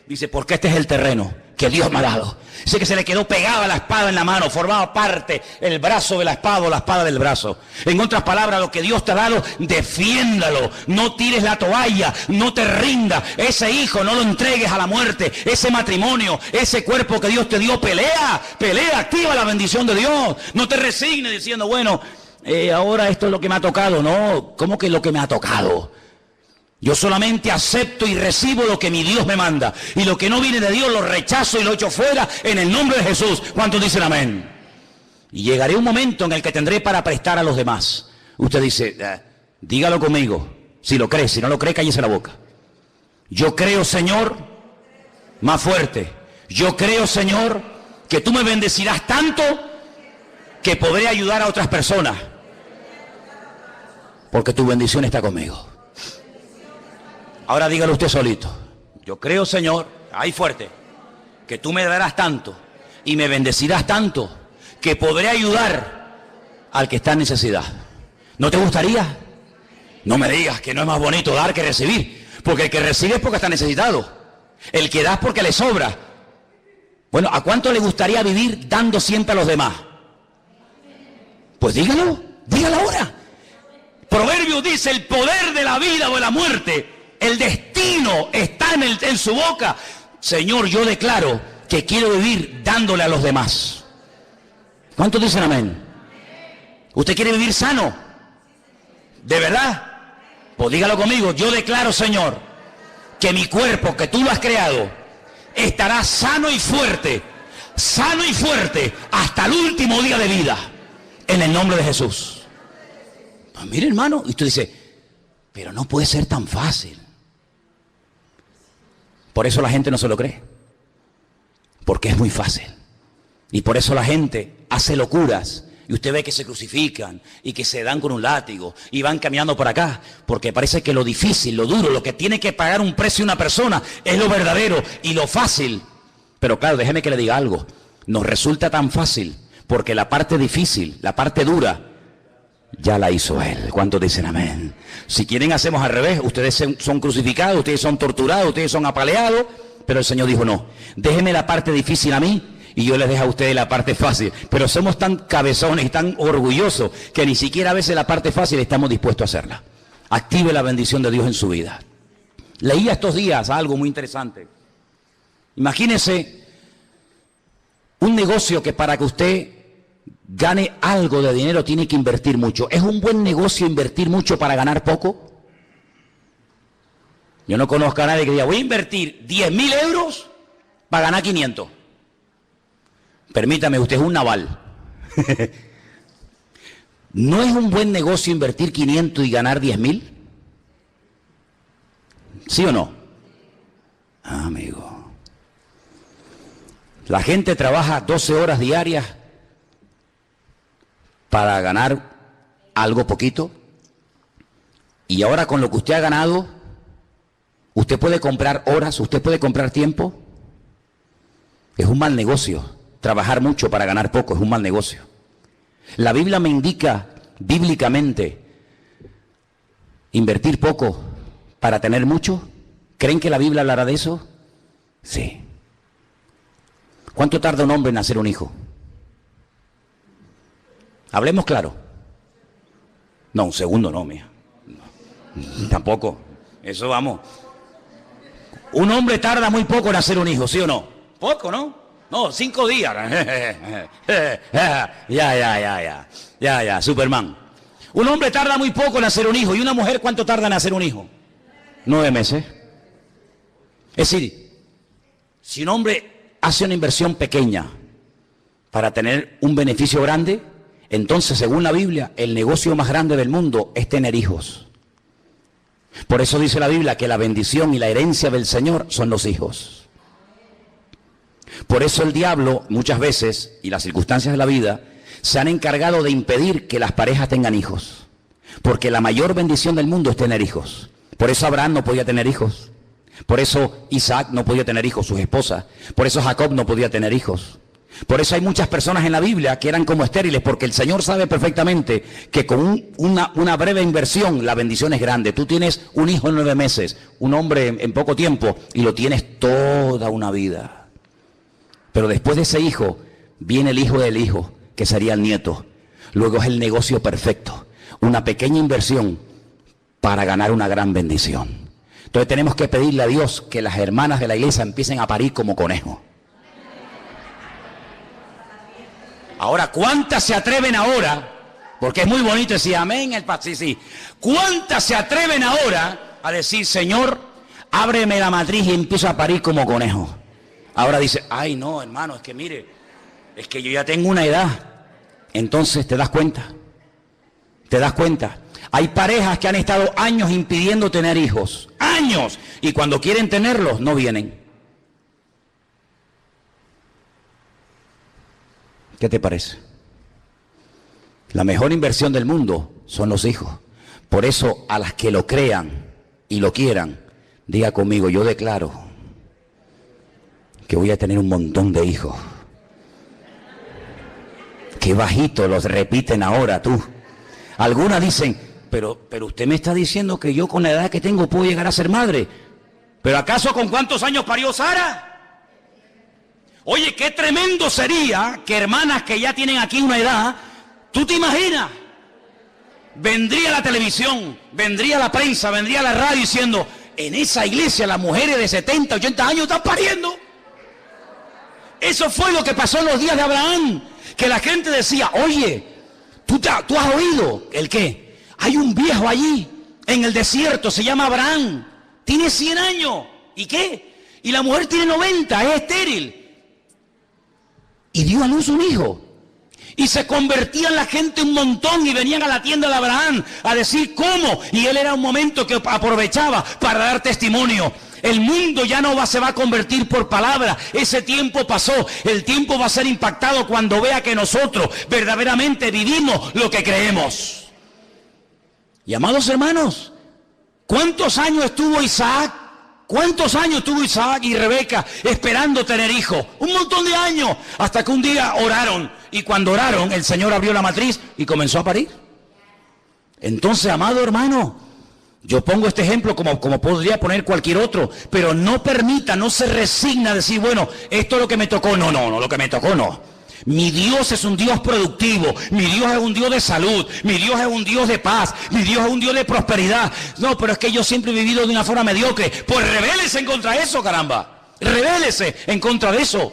Dice, porque este es el terreno que Dios me ha dado. Dice que se le quedó pegada la espada en la mano, formaba parte el brazo de la espada o la espada del brazo. En otras palabras, lo que Dios te ha dado, defiéndalo, no tires la toalla, no te rindas. Ese hijo no lo entregues a la muerte, ese matrimonio, ese cuerpo que Dios te dio, pelea, activa la bendición de Dios. No te resignes diciendo, bueno, ahora esto es lo que me ha tocado. No, ¿cómo que lo que me ha tocado? Yo solamente acepto y recibo lo que mi Dios me manda. Y lo que no viene de Dios lo rechazo y lo echo fuera en el nombre de Jesús. ¿Cuántos dicen amén? Y llegaré un momento en el que tendré para prestar a los demás. Usted dice, dígalo conmigo. Si lo cree, si no lo cree, cállese la boca. Yo creo, Señor, más fuerte. Yo creo, Señor, que tú me bendecirás tanto que podré ayudar a otras personas. Porque tu bendición está conmigo. Ahora dígalo usted solito. Yo creo, Señor, ahí fuerte, que tú me darás tanto y me bendecirás tanto que podré ayudar al que está en necesidad. ¿No te gustaría? No me digas que no es más bonito dar que recibir, porque el que recibe es porque está necesitado. El que da es porque le sobra. Bueno, ¿a cuánto le gustaría vivir dando siempre a los demás? Pues dígalo ahora. Proverbio dice, el poder de la vida o de la muerte, el destino está en su boca. Señor, yo declaro que quiero vivir dándole a los demás. ¿Cuántos dicen amén? ¿Usted quiere vivir sano? ¿De verdad? Pues dígalo conmigo. Yo declaro, Señor, que mi cuerpo, que tú lo has creado, estará sano y fuerte hasta el último día de vida, en el nombre de Jesús. Pues mire, hermano, y usted dice, pero no puede ser tan fácil. Por eso la gente no se lo cree, porque es muy fácil. Y por eso la gente hace locuras, y usted ve que se crucifican, y que se dan con un látigo, y van caminando por acá, porque parece que lo difícil, lo duro, lo que tiene que pagar un precio una persona, es lo verdadero y lo fácil. Pero claro, déjeme que le diga algo, nos resulta tan fácil porque la parte difícil, la parte dura, ya la hizo Él. ¿Cuántos dicen amén? Si quieren hacemos al revés. Ustedes son crucificados, ustedes son torturados, ustedes son apaleados, pero el Señor dijo no, déjenme la parte difícil a mí y yo les dejo a ustedes la parte fácil. Pero somos tan cabezones y tan orgullosos que ni siquiera a veces la parte fácil estamos dispuestos a hacerla. Active la bendición de Dios en su vida. Leía estos días algo muy interesante. Imagínese un negocio que para que usted gane algo de dinero tiene que invertir mucho. ¿Es un buen negocio invertir mucho para ganar poco? Yo no conozco a nadie que diga, voy a invertir 10.000 euros para ganar 500. Permítame, usted es un naval. ¿No es un buen negocio invertir 500 y ganar 10.000? ¿Sí o no? Ah, amigo. La gente trabaja 12 horas diarias para ganar algo poquito, y ahora con lo que usted ha ganado, usted puede comprar horas, usted puede comprar tiempo. Es un mal negocio. Trabajar mucho para ganar poco es un mal negocio. La Biblia me indica bíblicamente invertir poco para tener mucho. ¿Creen que la Biblia hablará de eso? Sí. ¿Cuánto tarda un hombre en nacer un hijo? Hablemos claro. No, un segundo no, mía. No, tampoco. Eso vamos. Un hombre tarda muy poco en hacer un hijo, ¿sí o no? Poco, ¿no? No, 5 días. Ya, Superman. Un hombre tarda muy poco en hacer un hijo. ¿Y una mujer cuánto tarda en hacer un hijo? 9 meses. Es decir, si un hombre hace una inversión pequeña para tener un beneficio grande, entonces, según la Biblia, el negocio más grande del mundo es tener hijos. Por eso dice la Biblia que la bendición y la herencia del Señor son los hijos. Por eso el diablo, muchas veces, y las circunstancias de la vida, se han encargado de impedir que las parejas tengan hijos. Porque la mayor bendición del mundo es tener hijos. Por eso Abraham no podía tener hijos. Por eso Isaac no podía tener hijos, sus esposas. Por eso Jacob no podía tener hijos. Por eso hay muchas personas en la Biblia que eran como estériles, porque el Señor sabe perfectamente que con una breve inversión la bendición es grande. Tú tienes un hijo en 9 meses, un hombre en poco tiempo, y lo tienes toda una vida. Pero después de ese hijo, viene el hijo del hijo, que sería el nieto. Luego es el negocio perfecto, una pequeña inversión para ganar una gran bendición. Entonces tenemos que pedirle a Dios que las hermanas de la iglesia empiecen a parir como conejos. Ahora, ¿cuántas se atreven ahora? Porque es muy bonito decir amén, sí. ¿Cuántas se atreven ahora a decir, Señor, ábreme la matriz y empiezo a parir como conejo? Ahora dice, ay no, hermano, es que mire, es que yo ya tengo una edad. Entonces te das cuenta. Hay parejas que han estado años impidiendo tener hijos. ¡Años! Y cuando quieren tenerlos, no vienen. ¿Qué te parece? La mejor inversión del mundo son los hijos. Por eso, a las que lo crean y lo quieran, diga conmigo, yo declaro que voy a tener un montón de hijos. Qué bajito los repiten ahora tú. Algunas dicen, pero usted me está diciendo que yo con la edad que tengo puedo llegar a ser madre. ¿Pero acaso con cuántos años parió Sara? Oye, qué tremendo sería que hermanas que ya tienen aquí una edad, ¿tú te imaginas? Vendría la televisión, vendría la prensa, vendría la radio diciendo, en esa iglesia las mujeres de 70, 80 años están pariendo. Eso fue lo que pasó en los días de Abraham, que la gente decía, oye, ¿tú has oído el qué? Hay un viejo allí en el desierto, se llama Abraham, tiene 100 años, ¿y qué? Y la mujer tiene 90, es estéril. Y dio a luz un hijo. Y se convertían la gente un montón y venían a la tienda de Abraham a decir cómo. Y él era un momento que aprovechaba para dar testimonio. El mundo ya no se va a convertir por palabra. Ese tiempo pasó. El tiempo va a ser impactado cuando vea que nosotros verdaderamente vivimos lo que creemos. Y amados hermanos, ¿cuántos años estuvo Isaac ¿Cuántos años tuvo Isaac y Rebeca esperando tener hijos? Un montón de años, hasta que un día oraron, y cuando oraron el Señor abrió la matriz y comenzó a parir. Entonces, amado hermano, yo pongo este ejemplo como podría poner cualquier otro, pero no permita, no se resigna a decir, bueno, esto es lo que me tocó. No, lo que me tocó no. Mi Dios es un Dios productivo, mi Dios es un Dios de salud, mi Dios es un Dios de paz, mi Dios es un Dios de prosperidad. No, pero es que yo siempre he vivido de una forma mediocre. Pues rebélese en contra de eso, caramba. Rebélese en contra de eso.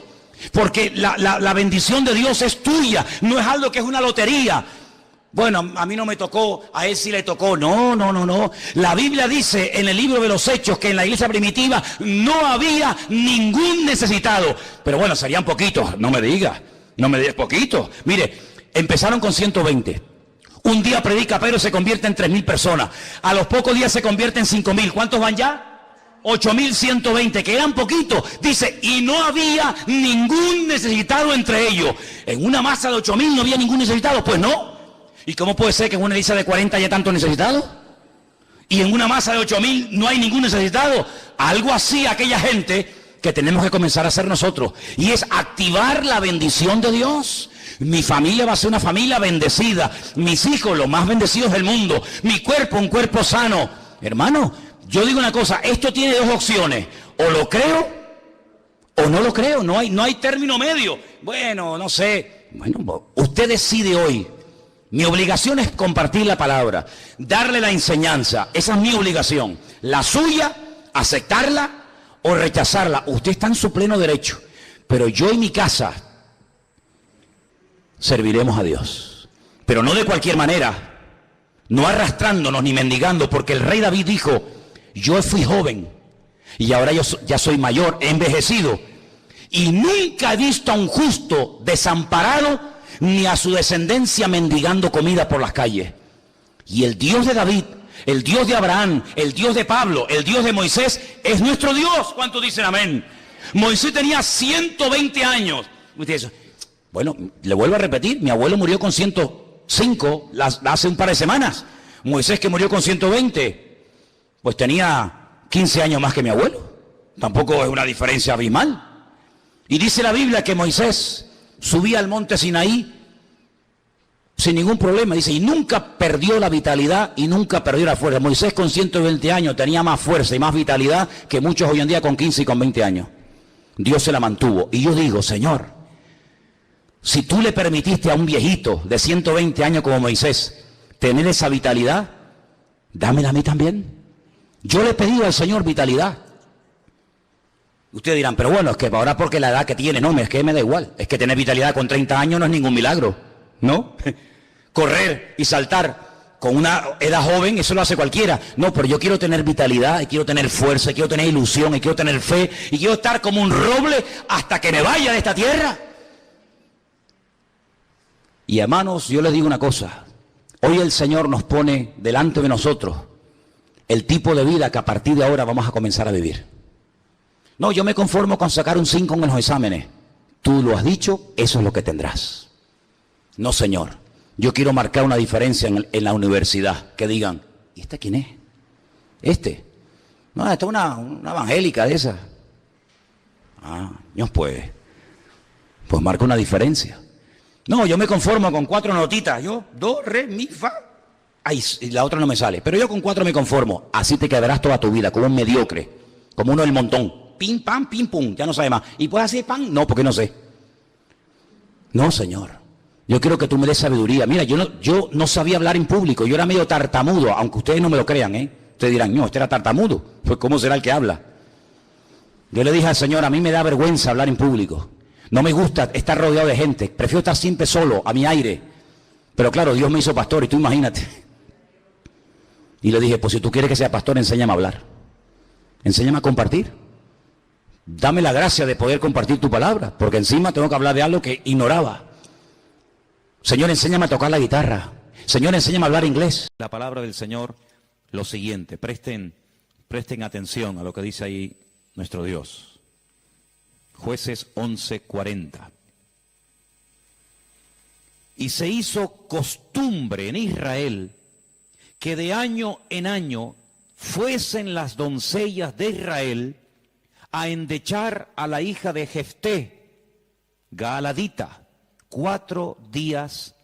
Porque la bendición de Dios es tuya, no es algo que es una lotería. Bueno, a mí no me tocó, a él sí le tocó. No. La Biblia dice en el libro de los Hechos que en la iglesia primitiva no había ningún necesitado. Pero bueno, serían poquitos, no me digas poquitos. Mire, empezaron con 120. Un día predica Pedro, se convierte en 3.000 personas. A los pocos días se convierte en 5.000. ¿Cuántos van ya? 8.120, que eran poquitos. Dice, y no había ningún necesitado entre ellos. En una masa de 8.000 no había ningún necesitado. Pues no. ¿Y cómo puede ser que en una iglesia de 40 haya tantos necesitados? Y en una masa de 8.000 no hay ningún necesitado. Algo así aquella gente que tenemos que comenzar a hacer nosotros. Y es activar la bendición de Dios. Mi familia va a ser una familia bendecida. Mis hijos, los más bendecidos del mundo. Mi cuerpo, un cuerpo sano. Hermano, yo digo una cosa, esto tiene dos opciones. O lo creo o no lo creo. No hay término medio. Bueno, no sé. Bueno, usted decide hoy. Mi obligación es compartir la palabra, darle la enseñanza. Esa es mi obligación. La suya, aceptarla o rechazarla. Usted está en su pleno derecho. Pero yo y mi casa serviremos a Dios. Pero no de cualquier manera. No arrastrándonos ni mendigando. Porque el rey David dijo, yo fui joven y ahora yo ya soy mayor, he envejecido. Y nunca he visto a un justo desamparado ni a su descendencia mendigando comida por las calles. Y el Dios de David, el Dios de Abraham, el Dios de Pablo, el Dios de Moisés, es nuestro Dios. ¿Cuántos dicen amén? Moisés tenía 120 años. Bueno, le vuelvo a repetir, mi abuelo murió con 105 hace un par de semanas. Moisés, que murió con 120, pues tenía 15 años más que mi abuelo. Tampoco es una diferencia abismal. Y dice la Biblia que Moisés subía al monte Sinaí sin ningún problema, dice, y nunca perdió la vitalidad y nunca perdió la fuerza. Moisés con 120 años tenía más fuerza y más vitalidad que muchos hoy en día con 15 y con 20 años. Dios se la mantuvo. Y yo digo, Señor, si tú le permitiste a un viejito de 120 años como Moisés tener esa vitalidad, dámela a mí también. Yo le he pedido al Señor vitalidad. Ustedes dirán, pero bueno, es que ahora porque la edad que tiene, no, es que me da igual. Es que tener vitalidad con 30 años no es ningún milagro, ¿no? Correr y saltar con una edad joven, eso lo hace cualquiera. No, pero yo quiero tener vitalidad, y quiero tener fuerza, y quiero tener ilusión, y quiero tener fe, y quiero estar como un roble hasta que me vaya de esta tierra. Y hermanos, yo les digo una cosa. Hoy el Señor nos pone delante de nosotros el tipo de vida que a partir de ahora vamos a comenzar a vivir. No, yo me conformo con sacar un 5 en los exámenes. Tú lo has dicho, eso es lo que tendrás. No, Señor, yo quiero marcar una diferencia en la universidad. Que digan, ¿y esta quién es? No, esta es una evangélica de esas. Dios, pues marca una diferencia. No, yo me conformo con 4 notitas. Yo, do, re, mi, fa. Ay, la otra no me sale. Pero yo con 4 me conformo. Así te quedarás toda tu vida, como un mediocre, como uno del montón. Pim, pam, pim, pum, ya no sabe más. ¿Y puedes hacer pan? No, porque no sé. No, Señor. Yo quiero que tú me des sabiduría. Mira, yo no sabía hablar en público. Yo era medio tartamudo, aunque ustedes no me lo crean, ¿eh? Ustedes dirán, no, este era tartamudo. Pues, ¿cómo será el que habla? Yo le dije al Señor, a mí me da vergüenza hablar en público. No me gusta estar rodeado de gente. Prefiero estar siempre solo, a mi aire. Pero claro, Dios me hizo pastor y tú imagínate. Y le dije, pues si tú quieres que sea pastor, enséñame a hablar. Enséñame a compartir. Dame la gracia de poder compartir tu palabra, porque encima tengo que hablar de algo que ignoraba. Señor, enséñame a tocar la guitarra. Señor, enséñame a hablar inglés. La palabra del Señor, lo siguiente, presten atención a lo que dice ahí nuestro Dios. Jueces 11:40. Y se hizo costumbre en Israel que de año en año fuesen las doncellas de Israel a endechar a la hija de Jefté, Gaaladita, 4 días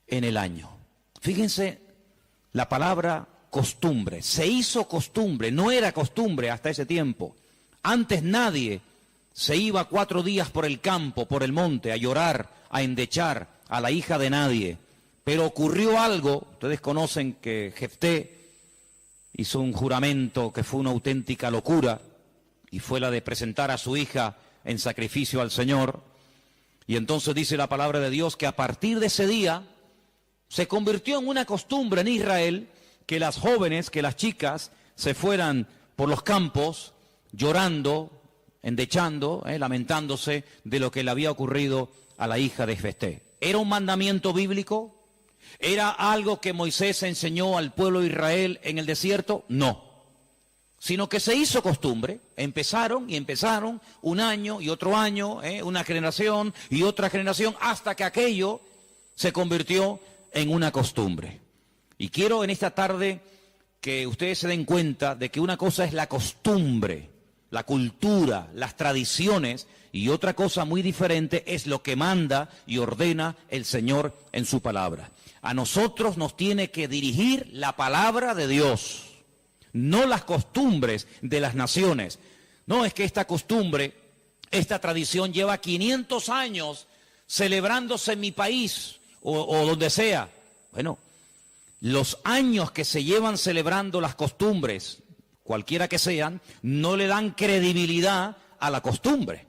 en el año. Fíjense la palabra costumbre. Se hizo costumbre, no era costumbre hasta ese tiempo. Antes nadie se iba 4 días por el campo, por el monte, a llorar, a endechar a la hija de nadie. Pero ocurrió algo, ustedes conocen que Jefté hizo un juramento que fue una auténtica locura, y fue la de presentar a su hija en sacrificio al Señor. Y entonces dice la palabra de Dios que a partir de ese día se convirtió en una costumbre en Israel que las jóvenes, que las chicas se fueran por los campos llorando, endechando, lamentándose de lo que le había ocurrido a la hija de Jefté. ¿Era un mandamiento bíblico? ¿Era algo que Moisés enseñó al pueblo de Israel en el desierto? No. Sino que se hizo costumbre. Empezaron un año y otro año, una generación y otra generación, hasta que aquello se convirtió en una costumbre. Y quiero en esta tarde que ustedes se den cuenta de que una cosa es la costumbre, la cultura, las tradiciones, y otra cosa muy diferente es lo que manda y ordena el Señor en su palabra. A nosotros nos tiene que dirigir la palabra de Dios, no las costumbres de las naciones. No es que esta costumbre, esta tradición lleva 500 años celebrándose en mi país o donde sea. Bueno, los años que se llevan celebrando las costumbres, cualquiera que sean, no le dan credibilidad a la costumbre.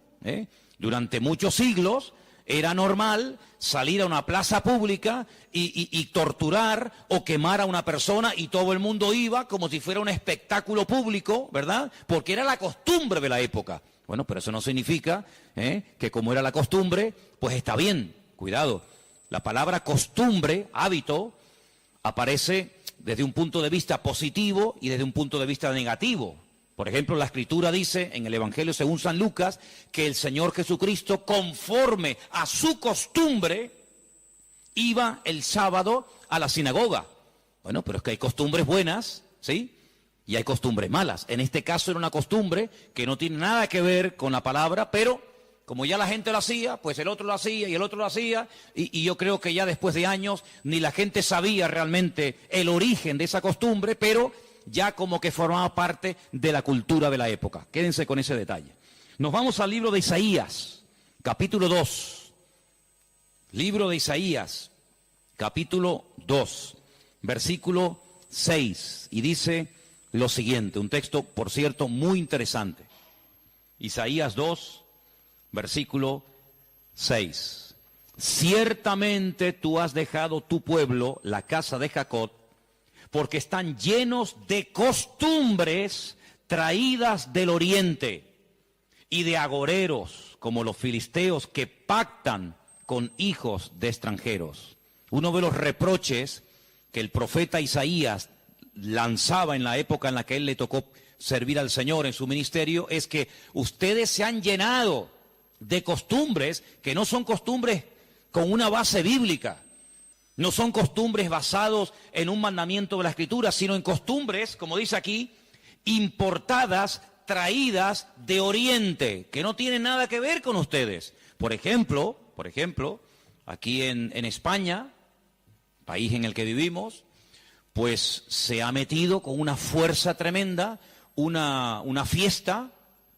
Durante muchos siglos era normal salir a una plaza pública y torturar o quemar a una persona, y todo el mundo iba como si fuera un espectáculo público, ¿verdad? Porque era la costumbre de la época. Bueno, pero eso no significa que como era la costumbre, pues está bien. Cuidado, la palabra costumbre, hábito, aparece desde un punto de vista positivo y desde un punto de vista negativo. Por ejemplo, la Escritura dice en el Evangelio según San Lucas que el Señor Jesucristo, conforme a su costumbre, iba el sábado a la sinagoga. Bueno, pero es que hay costumbres buenas, ¿sí? Y hay costumbres malas. En este caso era una costumbre que no tiene nada que ver con la palabra, pero como ya la gente lo hacía, pues el otro lo hacía y el otro lo hacía, y yo creo que ya después de años ni la gente sabía realmente el origen de esa costumbre, pero ya como que formaba parte de la cultura de la época. Quédense con ese detalle. Nos vamos al libro de Isaías, capítulo 2. Libro de Isaías, capítulo 2, versículo 6. Y dice lo siguiente, un texto, por cierto, muy interesante. Isaías 2, versículo 6. Ciertamente tú has dejado tu pueblo, la casa de Jacob, porque están llenos de costumbres traídas del oriente y de agoreros, como los filisteos que pactan con hijos de extranjeros. Uno de los reproches que el profeta Isaías lanzaba en la época en la que él le tocó servir al Señor en su ministerio es que ustedes se han llenado de costumbres que no son costumbres con una base bíblica. No son costumbres basados en un mandamiento de la Escritura, sino en costumbres, como dice aquí, importadas, traídas de Oriente, que no tienen nada que ver con ustedes. Por ejemplo, aquí en España, país en el que vivimos, pues se ha metido con una fuerza tremenda una fiesta,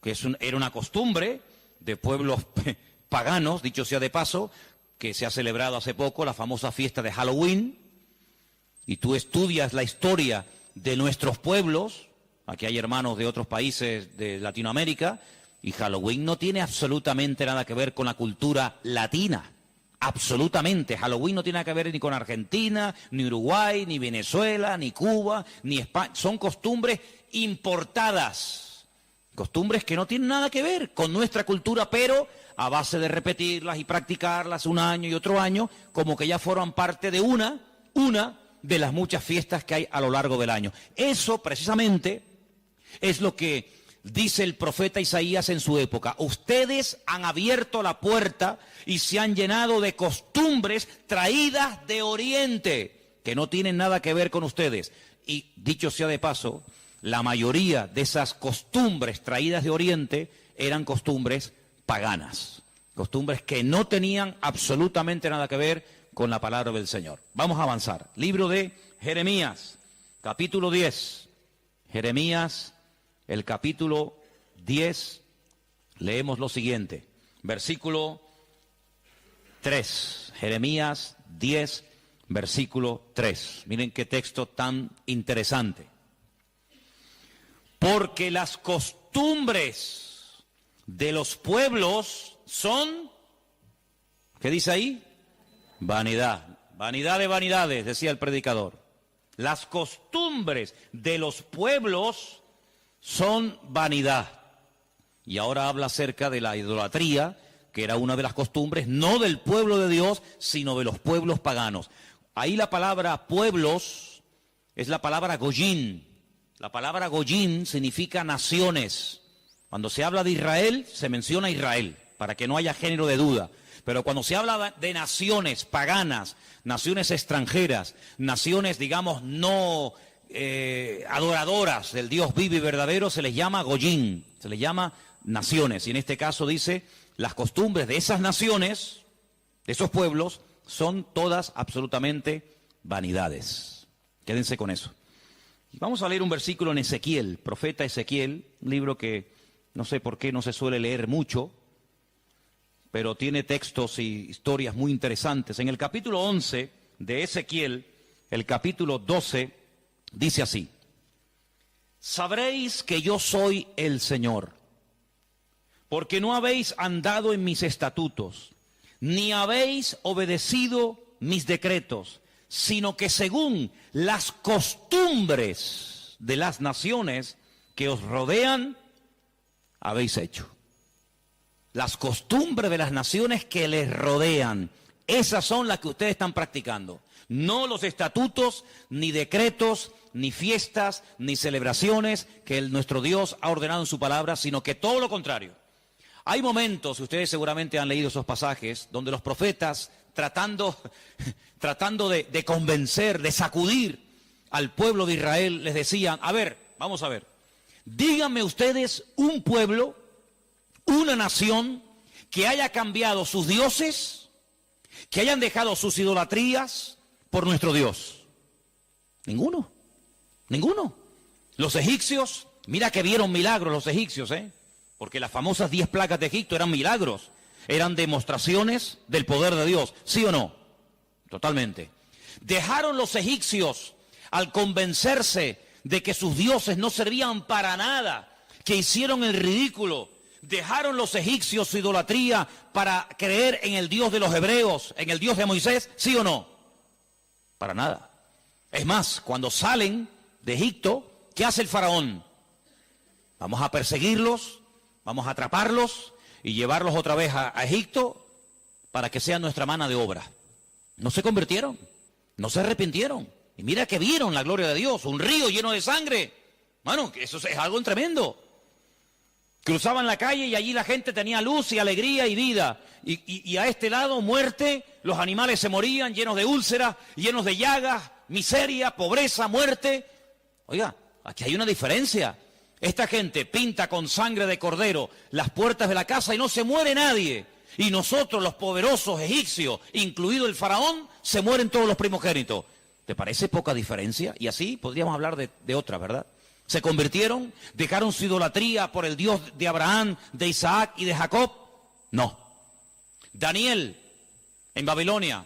que era una costumbre de pueblos paganos, dicho sea de paso, que se ha celebrado hace poco, la famosa fiesta de Halloween, y tú estudias la historia de nuestros pueblos, aquí hay hermanos de otros países de Latinoamérica, y Halloween no tiene absolutamente nada que ver con la cultura latina, absolutamente. Halloween no tiene nada que ver ni con Argentina, ni Uruguay, ni Venezuela, ni Cuba, ni España, son costumbres importadas, costumbres que no tienen nada que ver con nuestra cultura, pero a base de repetirlas y practicarlas un año y otro año, como que ya forman parte de una de las muchas fiestas que hay a lo largo del año. Eso precisamente es lo que dice el profeta Isaías en su época. Ustedes han abierto la puerta y se han llenado de costumbres traídas de Oriente, que no tienen nada que ver con ustedes. Y dicho sea de paso, la mayoría de esas costumbres traídas de Oriente eran costumbres paganas, costumbres que no tenían absolutamente nada que ver con la palabra del Señor. Vamos a avanzar. Libro de Jeremías, capítulo 10. Jeremías, el capítulo 10, leemos lo siguiente, versículo 3. Jeremías 10, versículo 3. Miren qué texto tan interesante. Porque las costumbres de los pueblos son, ¿qué dice ahí? Vanidad. Vanidad de vanidades, decía el predicador. Las costumbres de los pueblos son vanidad. Y ahora habla acerca de la idolatría, que era una de las costumbres, no del pueblo de Dios, sino de los pueblos paganos. Ahí la palabra pueblos es la palabra goyim. La palabra goyim significa naciones. Cuando se habla de Israel, se menciona Israel, para que no haya género de duda. Pero cuando se habla de naciones paganas, naciones extranjeras, naciones, digamos, no adoradoras del Dios vivo y verdadero, se les llama goyim, se les llama naciones. Y en este caso dice, las costumbres de esas naciones, de esos pueblos, son todas absolutamente vanidades. Quédense con eso. Y vamos a leer un versículo en Ezequiel, profeta Ezequiel, un libro que no sé por qué no se suele leer mucho, pero tiene textos y historias muy interesantes. En el capítulo 11 de Ezequiel, el capítulo 12, dice así: sabréis que yo soy el Señor, porque no habéis andado en mis estatutos, ni habéis obedecido mis decretos, sino que según las costumbres de las naciones que os rodean, habéis hecho. Las costumbres de las naciones que les rodean, esas son las que ustedes están practicando. No los estatutos, ni decretos, ni fiestas, ni celebraciones que nuestro Dios ha ordenado en su palabra, sino que todo lo contrario. Hay momentos, ustedes seguramente han leído esos pasajes, donde los profetas, tratando de convencer, de sacudir al pueblo de Israel, les decían, a ver, vamos a ver, díganme ustedes un pueblo, una nación que haya cambiado sus dioses, que hayan dejado sus idolatrías por nuestro Dios. Ninguno, ninguno. Los egipcios, mira que vieron milagros los egipcios, porque las famosas 10 plagas de Egipto eran milagros, eran demostraciones del poder de Dios, ¿sí o no? Totalmente. Dejaron los egipcios al convencerse de que sus dioses no servían para nada, que hicieron el ridículo. ¿Dejaron los egipcios su idolatría para creer en el Dios de los hebreos, en el Dios de Moisés? ¿Sí o no? Para nada. Es más, cuando salen de Egipto, ¿qué hace el faraón? Vamos a perseguirlos, vamos a atraparlos y llevarlos otra vez a Egipto para que sean nuestra mano de obra. No se convirtieron, no se arrepintieron. Y mira que vieron la gloria de Dios, un río lleno de sangre. Bueno, eso es algo tremendo. Cruzaban la calle y allí la gente tenía luz y alegría y vida. Y a este lado, muerte, los animales se morían llenos de úlceras, llenos de llagas, miseria, pobreza, muerte. Oiga, aquí hay una diferencia. Esta gente pinta con sangre de cordero las puertas de la casa y no se muere nadie. Y nosotros, los poderosos egipcios, incluido el faraón, se mueren todos los primogénitos. ¿Te parece poca diferencia? Y así podríamos hablar de otra, ¿verdad? Se convirtieron, dejaron su idolatría por el Dios de Abraham, de Isaac y de Jacob. No. Daniel, en Babilonia,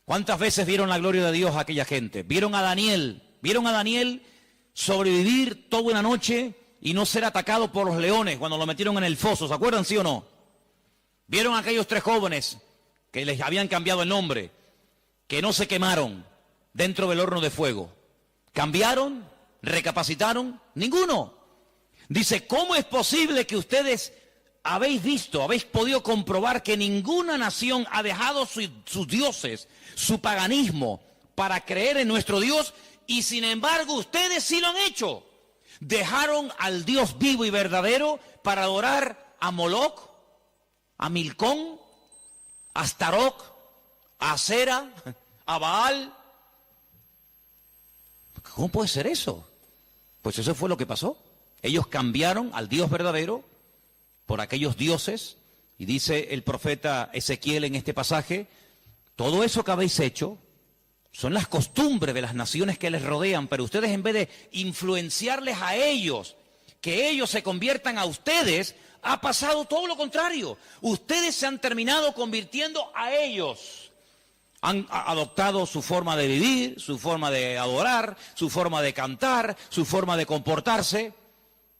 ¿cuántas veces vieron la gloria de Dios a aquella gente? Vieron a Daniel sobrevivir toda una noche y no ser atacado por los leones cuando lo metieron en el foso. ¿Se acuerdan, sí o no? Vieron a aquellos 3 jóvenes que les habían cambiado el nombre, que no se quemaron dentro del horno de fuego. ¿Cambiaron? ¿Recapacitaron? Ninguno. Dice, ¿cómo es posible que ustedes habéis podido comprobar que ninguna nación ha dejado sus dioses, su paganismo, para creer en nuestro Dios, y sin embargo ustedes sí lo han hecho? Dejaron al Dios vivo y verdadero para adorar a Moloch, a Milcón, a Astaroth, a Asera, a Baal. ¿Cómo puede ser eso? Pues eso fue lo que pasó. Ellos cambiaron al Dios verdadero por aquellos dioses, y dice el profeta Ezequiel en este pasaje, todo eso que habéis hecho son las costumbres de las naciones que les rodean, pero ustedes, en vez de influenciarles a ellos, que ellos se conviertan a ustedes, ha pasado todo lo contrario. Ustedes se han terminado convirtiendo a ellos. Han adoptado su forma de vivir, su forma de adorar, su forma de cantar, su forma de comportarse.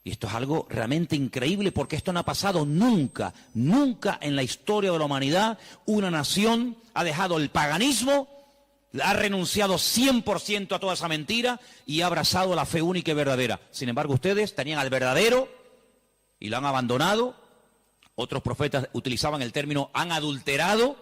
Y esto es algo realmente increíble, porque esto no ha pasado nunca, nunca en la historia de la humanidad. Una nación ha dejado el paganismo, ha renunciado 100% a toda esa mentira y ha abrazado la fe única y verdadera. Sin embargo, ustedes tenían al verdadero y lo han abandonado. Otros profetas utilizaban el término han adulterado,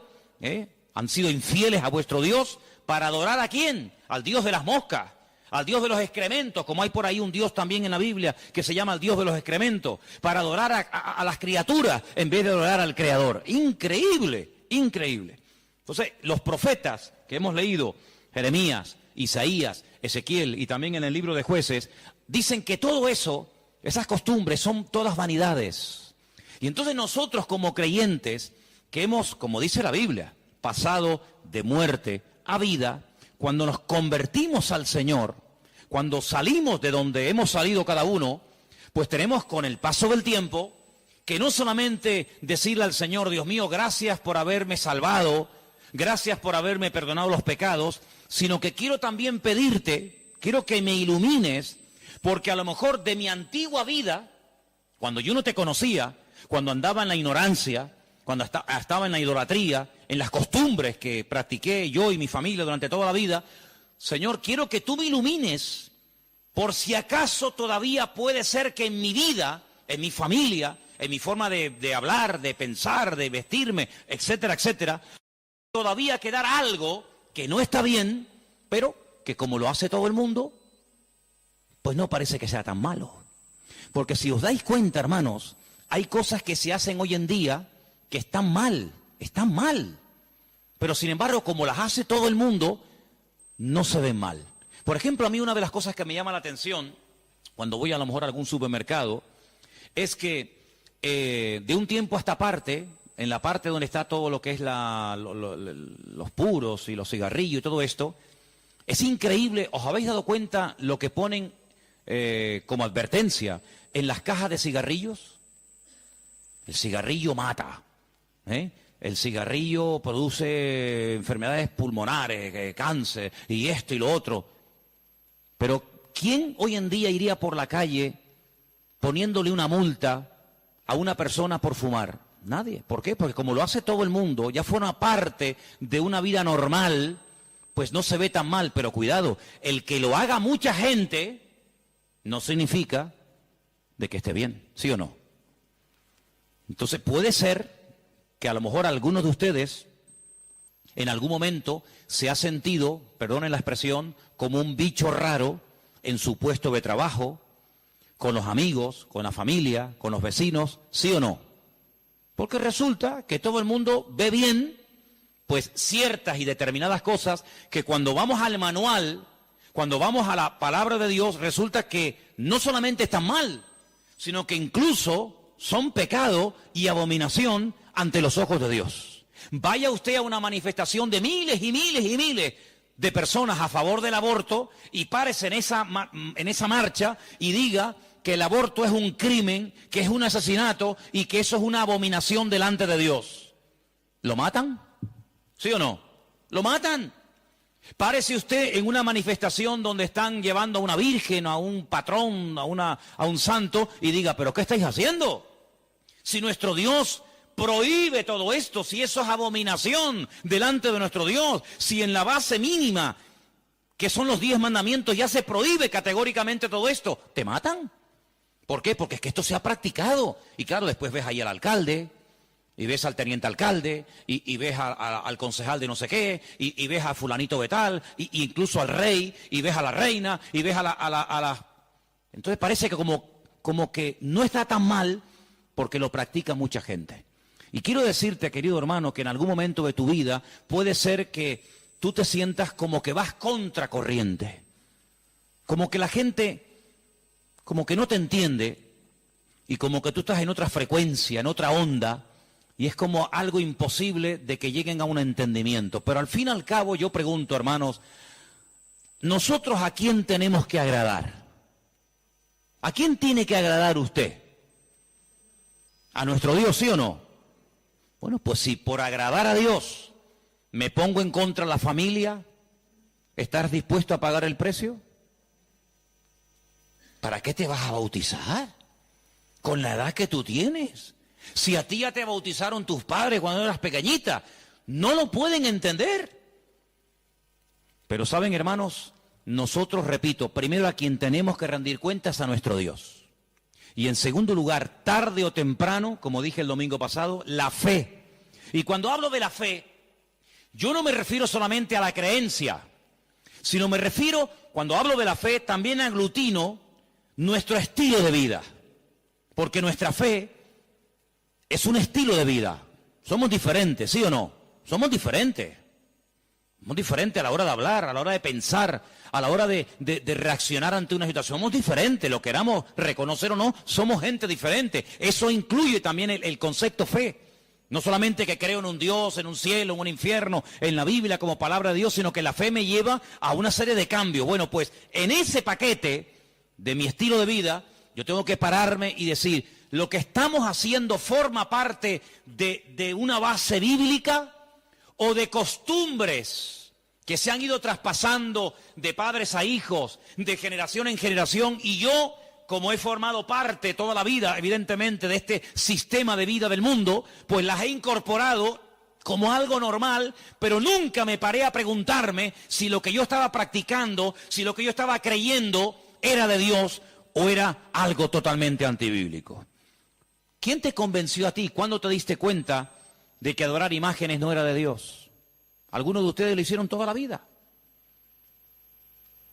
han sido infieles a vuestro Dios. ¿Para adorar a quién? Al Dios de las moscas, al Dios de los excrementos, como hay por ahí un Dios también en la Biblia que se llama el Dios de los excrementos, para adorar a las criaturas en vez de adorar al Creador. Increíble, increíble. Entonces, los profetas que hemos leído, Jeremías, Isaías, Ezequiel y también en el libro de Jueces, dicen que todo eso, esas costumbres, son todas vanidades. Y entonces nosotros, como creyentes, que hemos, como dice la Biblia, pasado de muerte a vida, cuando nos convertimos al Señor, cuando salimos de donde hemos salido cada uno, pues tenemos, con el paso del tiempo, que no solamente decirle al Señor, Dios mío, gracias por haberme salvado, gracias por haberme perdonado los pecados, sino que quiero también pedirte, quiero que me ilumines, porque a lo mejor de mi antigua vida, cuando yo no te conocía, cuando andaba en la ignorancia, cuando estaba en la idolatría, en las costumbres que practiqué yo y mi familia durante toda la vida, Señor, quiero que tú me ilumines, por si acaso todavía puede ser que en mi vida, en mi familia, en mi forma de hablar, de pensar, de vestirme, etcétera, etcétera, todavía quedar algo que no está bien, pero que como lo hace todo el mundo, pues no parece que sea tan malo. Porque si os dais cuenta, hermanos, hay cosas que se hacen hoy en día que están mal. Pero sin embargo, como las hace todo el mundo, no se ven mal. Por ejemplo, a mí una de las cosas que me llama la atención, cuando voy a lo mejor a algún supermercado, es que de un tiempo a esta parte, en la parte donde está todo lo que es los puros y los cigarrillos y todo esto, es increíble. ¿Os habéis dado cuenta lo que ponen como advertencia en las cajas de cigarrillos? El cigarrillo mata, el cigarrillo produce enfermedades pulmonares, cáncer y esto y lo otro. Pero ¿quién hoy en día iría por la calle poniéndole una multa a una persona por fumar? Nadie. ¿Por qué? Porque como lo hace todo el mundo, ya forma parte de una vida normal, pues no se ve tan mal. Pero cuidado, el que lo haga mucha gente no significa de que esté bien, ¿sí o no? Entonces puede ser que a lo mejor algunos de ustedes en algún momento se ha sentido, perdonen la expresión, como un bicho raro en su puesto de trabajo, con los amigos, con la familia, con los vecinos, ¿sí o no? Porque resulta que todo el mundo ve bien, pues ciertas y determinadas cosas que cuando vamos al manual, cuando vamos a la palabra de Dios, resulta que no solamente están mal, sino que incluso son pecado y abominación ante los ojos de Dios. Vaya usted a una manifestación de miles y miles y miles de personas a favor del aborto y párese en esa marcha y diga que el aborto es un crimen, que es un asesinato y que eso es una abominación delante de Dios. ¿Lo matan? ¿Sí o no? ¿Lo matan? Párese usted en una manifestación donde están llevando a una virgen, a un patrón, a un santo y diga, ¿pero qué estáis haciendo? Si nuestro Dios prohíbe todo esto, si eso es abominación delante de nuestro Dios, si en la base mínima, que son los 10 mandamientos, ya se prohíbe categóricamente todo esto, ¿te matan? ¿Por qué? Porque es que esto se ha practicado. Y claro, después ves ahí al alcalde, y ves al teniente alcalde, y ves al concejal de no sé qué, y ves a fulanito de tal, y incluso al rey, y ves a la reina, y ves a la... Entonces parece que como que no está tan mal, porque lo practica mucha gente. Y quiero decirte, querido hermano, que en algún momento de tu vida puede ser que tú te sientas como que vas contracorriente. Como que la gente como que no te entiende y como que tú estás en otra frecuencia, en otra onda, y es como algo imposible de que lleguen a un entendimiento. Pero al fin y al cabo yo pregunto, hermanos, ¿nosotros a quién tenemos que agradar? ¿A quién tiene que agradar usted? ¿A nuestro Dios, sí o no? Bueno, pues si por agradar a Dios me pongo en contra de la familia, ¿estás dispuesto a pagar el precio? ¿Para qué te vas a bautizar? Con la edad que tú tienes. Si a ti ya te bautizaron tus padres cuando eras pequeñita, no lo pueden entender. Pero saben, hermanos, nosotros, repito, primero a quien tenemos que rendir cuentas a nuestro Dios. Y en segundo lugar, tarde o temprano, como dije el domingo pasado, la fe. Y cuando hablo de la fe, yo no me refiero solamente a la creencia, sino me refiero, cuando hablo de la fe, también aglutino nuestro estilo de vida. Porque nuestra fe es un estilo de vida. Somos diferentes, ¿sí o no? Somos diferentes. Somos diferentes a la hora de hablar, a la hora de pensar, a la hora de reaccionar ante una situación. Somos diferentes, lo queramos reconocer o no, somos gente diferente. Eso incluye también el concepto fe. No solamente que creo en un Dios, en un cielo, en un infierno, en la Biblia como palabra de Dios, sino que la fe me lleva a una serie de cambios. Bueno, pues en ese paquete de mi estilo de vida, yo tengo que pararme y decir, ¿lo que estamos haciendo forma parte de una base bíblica o de costumbres que se han ido traspasando de padres a hijos, de generación en generación? Y yo, como he formado parte toda la vida, evidentemente, de este sistema de vida del mundo, pues las he incorporado como algo normal, pero nunca me paré a preguntarme si lo que yo estaba practicando, si lo que yo estaba creyendo era de Dios o era algo totalmente antibíblico. ¿Quién te convenció a ti? ¿Cuándo te diste cuenta de que adorar imágenes no era de Dios? Algunos de ustedes lo hicieron toda la vida.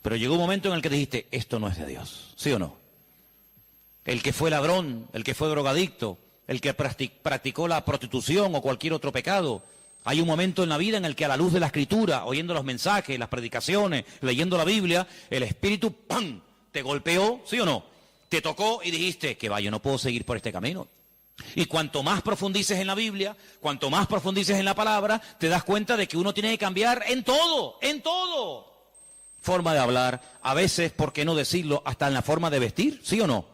Pero llegó un momento en el que dijiste, esto no es de Dios, ¿sí o no? El que fue ladrón, el que fue drogadicto, el que practicó la prostitución o cualquier otro pecado. Hay un momento en la vida en el que a la luz de la Escritura, oyendo los mensajes, las predicaciones, leyendo la Biblia, el Espíritu, ¡pam!, te golpeó, ¿sí o no? Te tocó y dijiste, que va, yo no puedo seguir por este camino. Y cuanto más profundices en la Biblia, cuanto más profundices en la palabra, te das cuenta de que uno tiene que cambiar en todo, en todo. Forma de hablar, a veces, ¿por qué no decirlo?, hasta en la forma de vestir, ¿sí o no?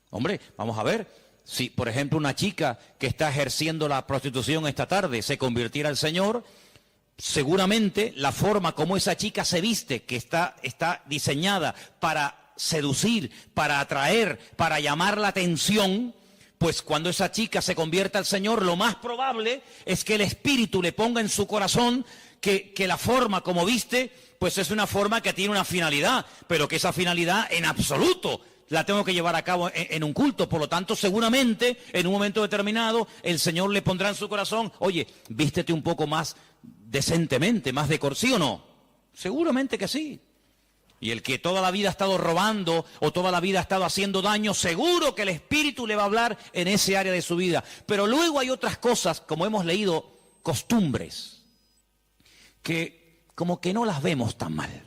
Hombre, vamos a ver, si por ejemplo una chica que está ejerciendo la prostitución esta tarde se convirtiera al Señor, seguramente la forma como esa chica se viste, que está diseñada para seducir, para atraer, para llamar la atención, pues cuando esa chica se convierta al Señor, lo más probable es que el Espíritu le ponga en su corazón que la forma como viste, pues es una forma que tiene una finalidad, pero que esa finalidad en absoluto la tengo que llevar a cabo en un culto. Por lo tanto, seguramente, en un momento determinado, el Señor le pondrá en su corazón, oye, vístete un poco más decentemente, más ¿sí o no? Seguramente que sí. Y el que toda la vida ha estado robando o toda la vida ha estado haciendo daño, seguro que el Espíritu le va a hablar en ese área de su vida. Pero luego hay otras cosas, como hemos leído, costumbres, que como que no las vemos tan mal.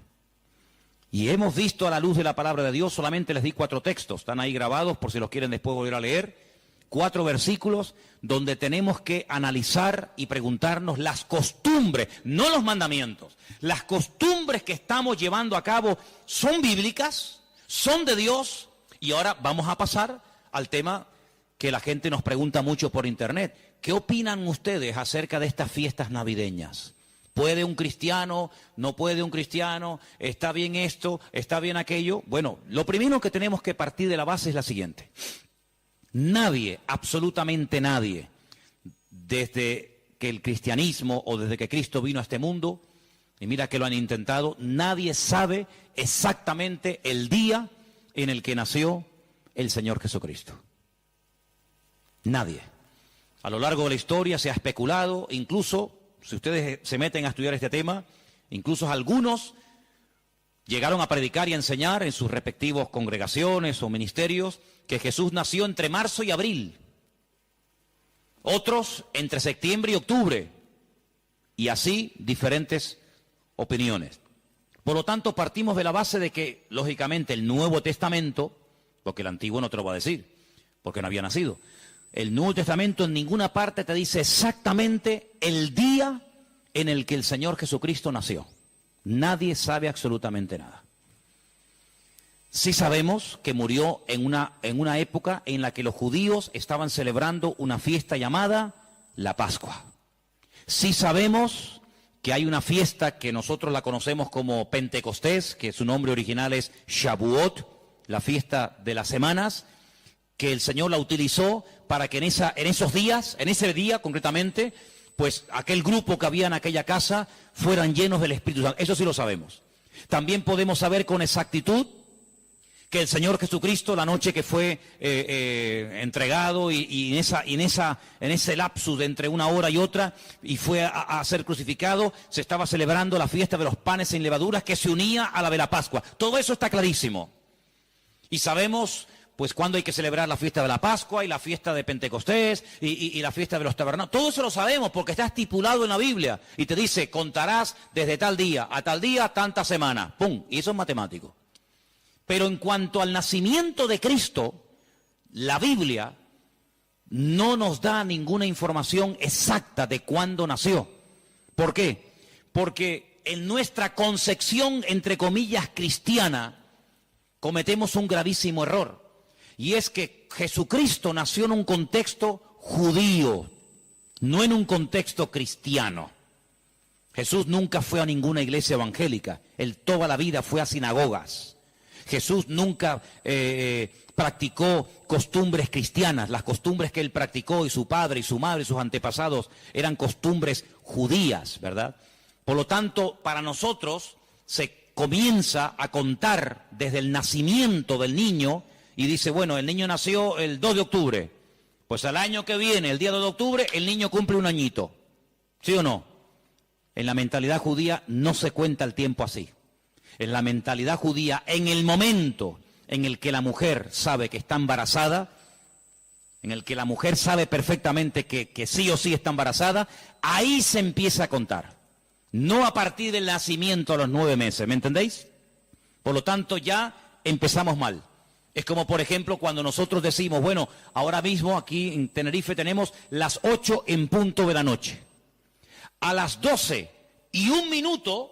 Y hemos visto a la luz de la palabra de Dios, solamente les di 4 textos, están ahí grabados por si los quieren después volver a leer, 4 versículos donde tenemos que analizar y preguntarnos las costumbres, no los mandamientos, las costumbres que estamos llevando a cabo, ¿son bíblicas? ¿Son de Dios? Y ahora vamos a pasar al tema que la gente nos pregunta mucho por internet. ¿Qué opinan ustedes acerca de estas fiestas navideñas? ¿Puede un cristiano? ¿No puede un cristiano? ¿Está bien esto? ¿Está bien aquello? Bueno, lo primero que tenemos que partir de la base es la siguiente. Nadie, absolutamente nadie, desde que el cristianismo o desde que Cristo vino a este mundo, y mira que lo han intentado, nadie sabe exactamente el día en el que nació el Señor Jesucristo. Nadie. A lo largo de la historia se ha especulado, incluso, si ustedes se meten a estudiar este tema, incluso algunos llegaron a predicar y a enseñar en sus respectivos congregaciones o ministerios que Jesús nació entre marzo y abril. Otros entre septiembre y octubre. Y así diferentes opiniones. Por lo tanto, partimos de la base de que, lógicamente, el Nuevo Testamento porque el Antiguo no te lo va a decir, porque no había nacido. El Nuevo Testamento en ninguna parte te dice exactamente el día en el que el Señor Jesucristo nació. Nadie sabe absolutamente nada. Sí sabemos que murió en una época en la que los judíos estaban celebrando una fiesta llamada la Pascua. Sí sabemos que hay una fiesta que nosotros la conocemos como Pentecostés, que su nombre original es Shavuot, la fiesta de las semanas, que el Señor la utilizó para que en esos días, en ese día concretamente, pues aquel grupo que había en aquella casa fueran llenos del Espíritu Santo. Eso sí lo sabemos. También podemos saber con exactitud que el Señor Jesucristo, la noche que fue entregado y en ese lapsus de entre una hora y otra, y fue a ser crucificado, se estaba celebrando la fiesta de los panes sin levaduras que se unía a la de la Pascua. Todo eso está clarísimo. Y sabemos pues cuándo hay que celebrar la fiesta de la Pascua y la fiesta de Pentecostés y la fiesta de los tabernáculos. Todo eso lo sabemos porque está estipulado en la Biblia. Y te dice, contarás desde tal día a tal día, tanta semana. ¡Pum! Y eso es matemático. Pero en cuanto al nacimiento de Cristo, la Biblia no nos da ninguna información exacta de cuándo nació. ¿Por qué? Porque en nuestra concepción, entre comillas, cristiana, cometemos un gravísimo error. Y es que Jesucristo nació en un contexto judío, no en un contexto cristiano. Jesús nunca fue a ninguna iglesia evangélica, él toda la vida fue a sinagogas. Jesús nunca practicó costumbres cristianas. Las costumbres que él practicó y su padre y su madre y sus antepasados eran costumbres judías, ¿verdad? Por lo tanto, para nosotros se comienza a contar desde el nacimiento del niño y dice, bueno, el niño nació el 2 de octubre. Pues al año que viene, el día 2 de octubre, el niño cumple un añito. ¿Sí o no? En la mentalidad judía no se cuenta el tiempo así. En la mentalidad judía, en el momento en el que la mujer sabe que está embarazada, en el que la mujer sabe perfectamente que sí o sí está embarazada, ahí se empieza a contar. No a partir del nacimiento a los 9 meses, ¿me entendéis? Por lo tanto, ya empezamos mal. Es como, por ejemplo, cuando nosotros decimos, bueno, ahora mismo aquí en Tenerife tenemos las 8 en punto de la noche. A las 12:01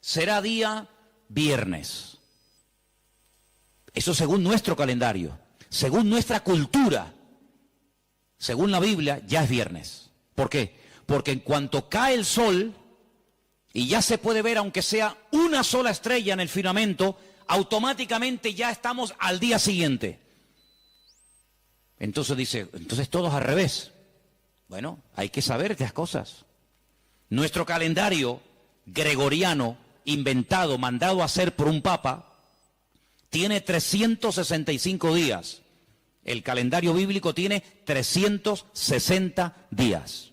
será día viernes. Eso según nuestro calendario, según nuestra cultura, según la Biblia, ya es viernes. ¿Por qué? Porque en cuanto cae el sol y ya se puede ver, aunque sea una sola estrella en el firmamento, automáticamente ya estamos al día siguiente. Entonces dice, entonces todos al revés. Bueno, hay que saber estas cosas. Nuestro calendario gregoriano, inventado, mandado a hacer por un papa, tiene 365 días. El calendario bíblico tiene 360 días.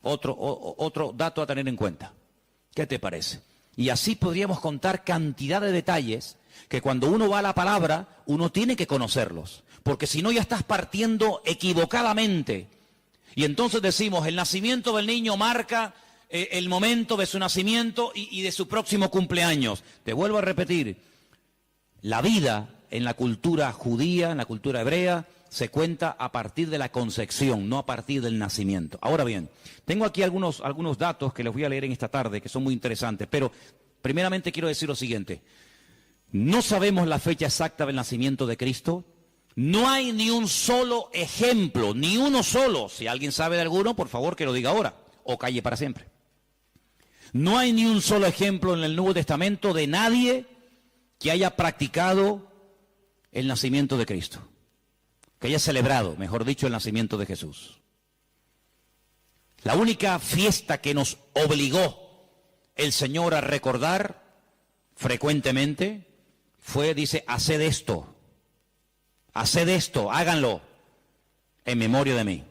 Otro dato a tener en cuenta. ¿Qué te parece? Y así podríamos contar cantidad de detalles que cuando uno va a la palabra, uno tiene que conocerlos. Porque si no ya estás partiendo equivocadamente. Y entonces decimos, el nacimiento del niño marca el momento de su nacimiento y de su próximo cumpleaños. Te vuelvo a repetir, la vida en la cultura judía, en la cultura hebrea, se cuenta a partir de la concepción, no a partir del nacimiento. Ahora bien, tengo aquí algunos datos que les voy a leer en esta tarde, que son muy interesantes, pero primeramente quiero decir lo siguiente. No sabemos la fecha exacta del nacimiento de Cristo. No hay ni un solo ejemplo, ni uno solo. Si alguien sabe de alguno, por favor que lo diga ahora, o calle para siempre. No hay ni un solo ejemplo en el Nuevo Testamento de nadie que haya practicado el nacimiento de Cristo, que haya celebrado, mejor dicho, el nacimiento de Jesús. La única fiesta que nos obligó el Señor a recordar frecuentemente fue, dice, haced esto, háganlo en memoria de mí.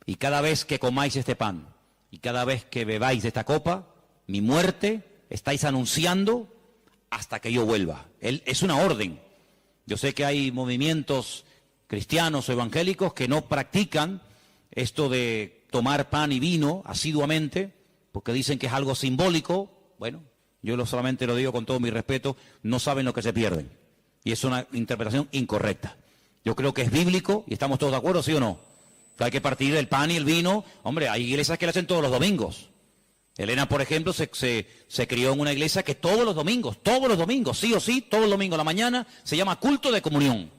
Y cada vez que comáis este pan y cada vez que bebáis de esta copa, mi muerte estáis anunciando hasta que yo vuelva. Es una orden. Yo sé que hay movimientos cristianos o evangélicos que no practican esto de tomar pan y vino asiduamente, porque dicen que es algo simbólico. Bueno, yo solamente lo digo con todo mi respeto, no saben lo que se pierden. Y es una interpretación incorrecta. Yo creo que es bíblico y estamos todos de acuerdo, ¿sí o no? Que hay que partir el pan y el vino. Hombre, hay iglesias que lo hacen todos los domingos. Elena, por ejemplo, se crió en una iglesia que todos los domingos, sí o sí, todos los domingos a la mañana, se llama culto de comunión.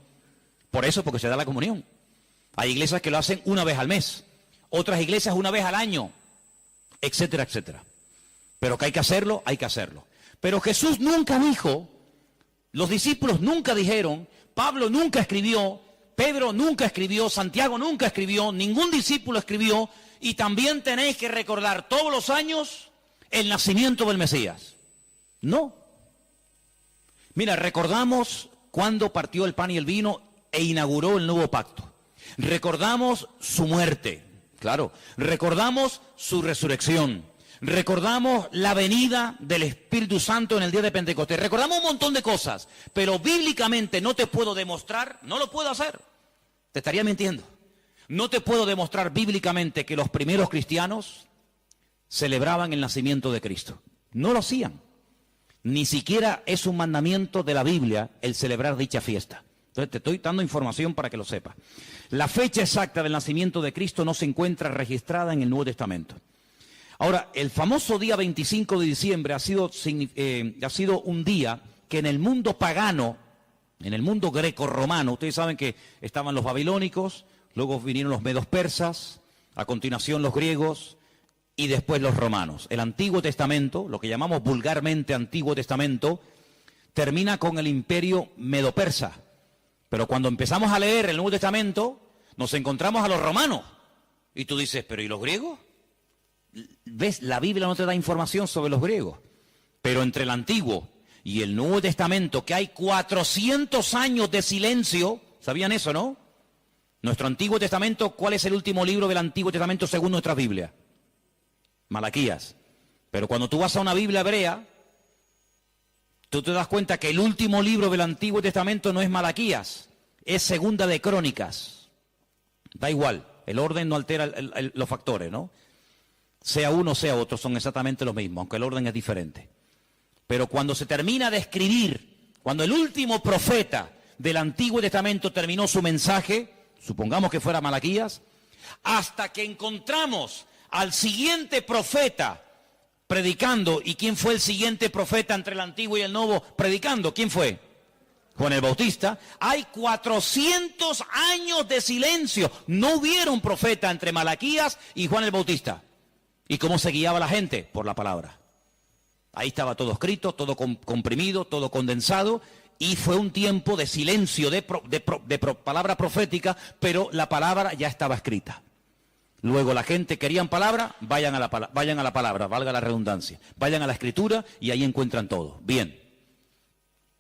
Por eso, porque se da la comunión. Hay iglesias que lo hacen una vez al mes, otras iglesias una vez al año, etcétera, etcétera. Pero que hay que hacerlo, hay que hacerlo. Pero Jesús nunca dijo, los discípulos nunca dijeron, Pablo nunca escribió, Pedro nunca escribió, Santiago nunca escribió, ningún discípulo escribió, y también tenéis que recordar todos los años el nacimiento del Mesías. No. Mira, recordamos cuando partió el pan y el vino e inauguró el nuevo pacto. Recordamos su muerte, claro. Recordamos su resurrección. Recordamos la venida del Espíritu Santo en el día de Pentecostés. Recordamos un montón de cosas, pero bíblicamente no te puedo demostrar, no lo puedo hacer. Te estaría mintiendo. No te puedo demostrar bíblicamente que los primeros cristianos celebraban el nacimiento de Cristo. No lo hacían. Ni siquiera es un mandamiento de la Biblia el celebrar dicha fiesta. Entonces te estoy dando información para que lo sepas. La fecha exacta del nacimiento de Cristo no se encuentra registrada en el Nuevo Testamento. Ahora, el famoso día 25 de diciembre ha sido un día que en el mundo pagano, en el mundo greco-romano, ustedes saben que estaban los babilónicos, luego vinieron los medos persas, a continuación los griegos y después los romanos. El Antiguo Testamento, lo que llamamos vulgarmente Antiguo Testamento, termina con el imperio medo-persa. Pero cuando empezamos a leer el Nuevo Testamento, nos encontramos a los romanos. Y tú dices, ¿pero y los griegos? ¿Ves? La Biblia no te da información sobre los griegos. Pero entre el Antiguo y el Nuevo Testamento, que hay 400 años de silencio, ¿sabían eso, no? Nuestro Antiguo Testamento, ¿cuál es el último libro del Antiguo Testamento según nuestra Biblia? Malaquías. Pero cuando tú vas a una Biblia hebrea, tú te das cuenta que el último libro del Antiguo Testamento no es Malaquías, es Segunda de Crónicas. Da igual, el orden no altera los factores, ¿no? Sea uno, sea otro, son exactamente los mismos, aunque el orden es diferente. Pero cuando se termina de escribir, cuando el último profeta del Antiguo Testamento terminó su mensaje, supongamos que fuera Malaquías, hasta que encontramos al siguiente profeta predicando. ¿Y quién fue el siguiente profeta entre el Antiguo y el Nuevo predicando? ¿Quién fue? Juan el Bautista. Hay 400 años de silencio. No hubieron profeta entre Malaquías y Juan el Bautista. ¿Y cómo se guiaba la gente? Por la palabra. Ahí estaba todo escrito, todo comprimido, todo condensado, y fue un tiempo de silencio, de palabra profética, pero la palabra ya estaba escrita. Luego la gente querían palabra, vayan a la palabra, valga la redundancia, vayan a la escritura y ahí encuentran todo. Bien.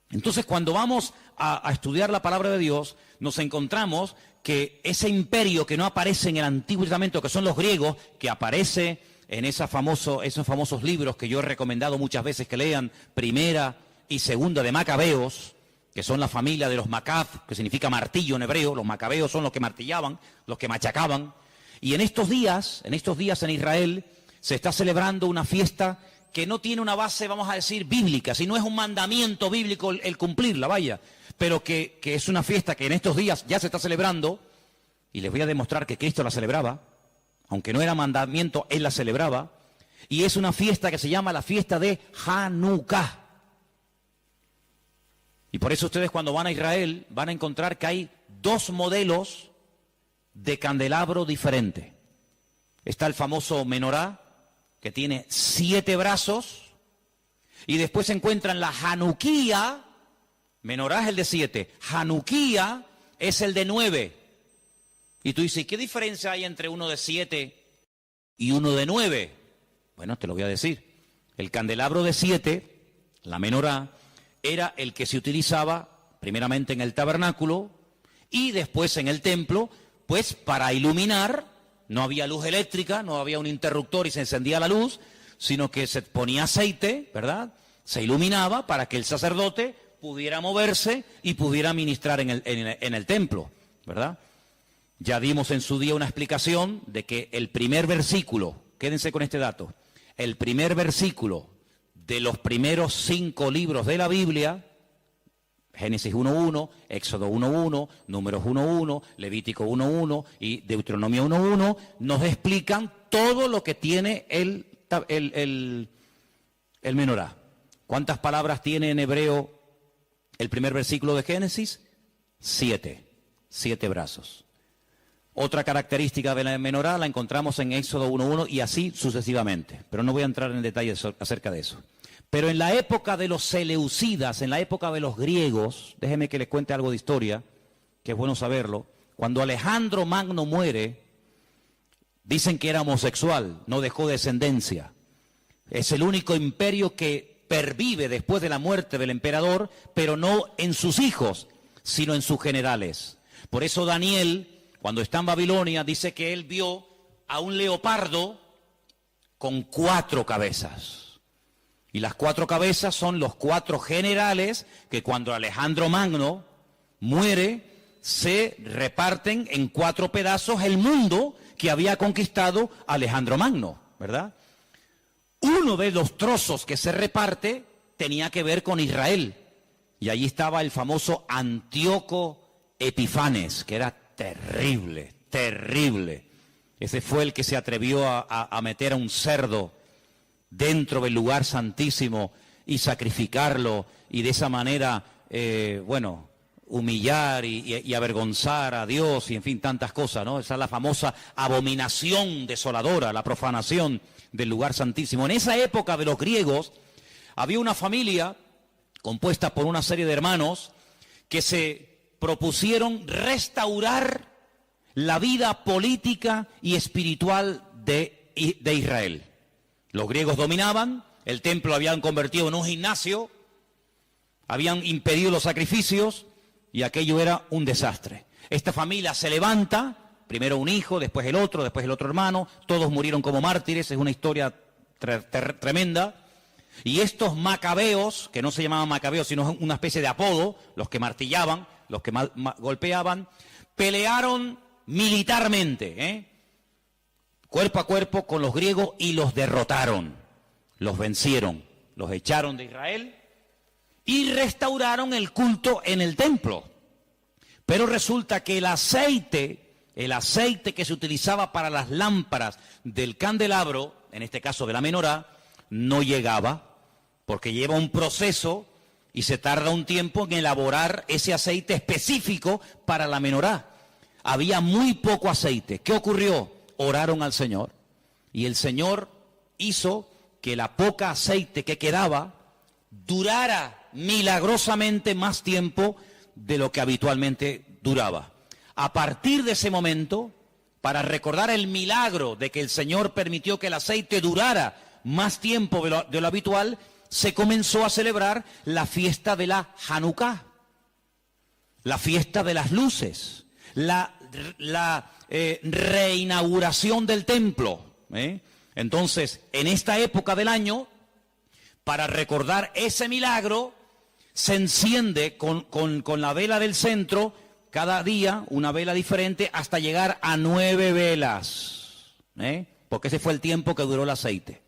Entonces cuando vamos a estudiar la palabra de Dios, nos encontramos que ese imperio que no aparece en el Antiguo Testamento, que son los griegos, que aparece en esos famosos libros que yo he recomendado muchas veces que lean, Primera y Segunda de Macabeos, que son la familia de los Macab, que significa martillo en hebreo. Los macabeos son los que martillaban, los que machacaban. Y en estos días en Israel se está celebrando una fiesta que no tiene una base, vamos a decir, bíblica, sino es un mandamiento bíblico el cumplirla, vaya, pero que es una fiesta que en estos días ya se está celebrando, y les voy a demostrar que Cristo la celebraba, aunque no era mandamiento, Él la celebraba, y es una fiesta que se llama la fiesta de Hanukkah. Y por eso ustedes cuando van a Israel van a encontrar que hay dos modelos de candelabro diferente. Está el famoso menorá, que tiene 7 brazos, y después se encuentran la Hanukkía. Menorá es el de 7, Hanukkía es el de 9. Y tú dices, ¿qué diferencia hay entre uno de 7 y uno de 9? Bueno, te lo voy a decir. El candelabro de 7, la menorá, era el que se utilizaba primeramente en el tabernáculo y después en el templo, pues para iluminar. No había luz eléctrica, no había un interruptor y se encendía la luz, sino que se ponía aceite, ¿verdad? Se iluminaba para que el sacerdote pudiera moverse y pudiera ministrar en el templo, ¿verdad? Ya dimos en su día una explicación de que el primer versículo, quédense con este dato, el primer versículo de los primeros 5 libros de la Biblia, Génesis 1.1, Éxodo 1.1, Números 1.1, Levítico 1.1 y Deuteronomio 1.1 nos explican todo lo que tiene el menorá. ¿Cuántas palabras tiene en hebreo el primer versículo de Génesis? 7 brazos. Otra característica de la menorá la encontramos en Éxodo 1.1 y así sucesivamente, pero no voy a entrar en detalles acerca de eso. Pero en la época de los seleucidas, en la época de los griegos, déjeme que les cuente algo de historia, que es bueno saberlo. Cuando Alejandro Magno muere, dicen que era homosexual, no dejó descendencia. Es el único imperio que pervive después de la muerte del emperador, pero no en sus hijos, sino en sus generales. Por eso Daniel, cuando está en Babilonia, dice que él vio a un leopardo con 4 cabezas. Y las 4 cabezas son los 4 generales que cuando Alejandro Magno muere, se reparten en 4 pedazos el mundo que había conquistado Alejandro Magno, ¿verdad? Uno de los trozos que se reparte tenía que ver con Israel. Y allí estaba el famoso Antíoco Epifanes, que era terrible, terrible. Ese fue el que se atrevió a meter a un cerdo dentro del lugar santísimo y sacrificarlo y de esa manera, humillar y avergonzar a Dios y en fin, tantas cosas, ¿no? Esa es la famosa abominación desoladora, la profanación del lugar santísimo. En esa época de los griegos había una familia compuesta por una serie de hermanos que se propusieron restaurar la vida política y espiritual de Israel. Los griegos dominaban, el templo lo habían convertido en un gimnasio, habían impedido los sacrificios y aquello era un desastre. Esta familia se levanta, primero un hijo, después el otro hermano, todos murieron como mártires, es una historia tremenda. Y estos macabeos, que no se llamaban macabeos, sino una especie de apodo, los que martillaban, los que golpeaban, pelearon militarmente, cuerpo a cuerpo con los griegos y los derrotaron, los vencieron, los echaron de Israel y restauraron el culto en el templo. Pero resulta que el aceite que se utilizaba para las lámparas del candelabro, en este caso de la menorá, no llegaba, porque lleva un proceso y se tarda un tiempo en elaborar ese aceite específico para la menorá. Había muy poco aceite. ¿Qué ocurrió? Oraron al Señor y el Señor hizo que la poca aceite que quedaba durara milagrosamente más tiempo de lo que habitualmente duraba. A partir de ese momento, para recordar el milagro de que el Señor permitió que el aceite durara más tiempo de lo habitual, se comenzó a celebrar la fiesta de la Hanukkah, la fiesta de las luces, la reinauguración del templo. Entonces, en esta época del año, para recordar ese milagro, se enciende con la vela del centro, cada día una vela diferente, hasta llegar a 9 velas. Porque ese fue el tiempo que duró el aceite.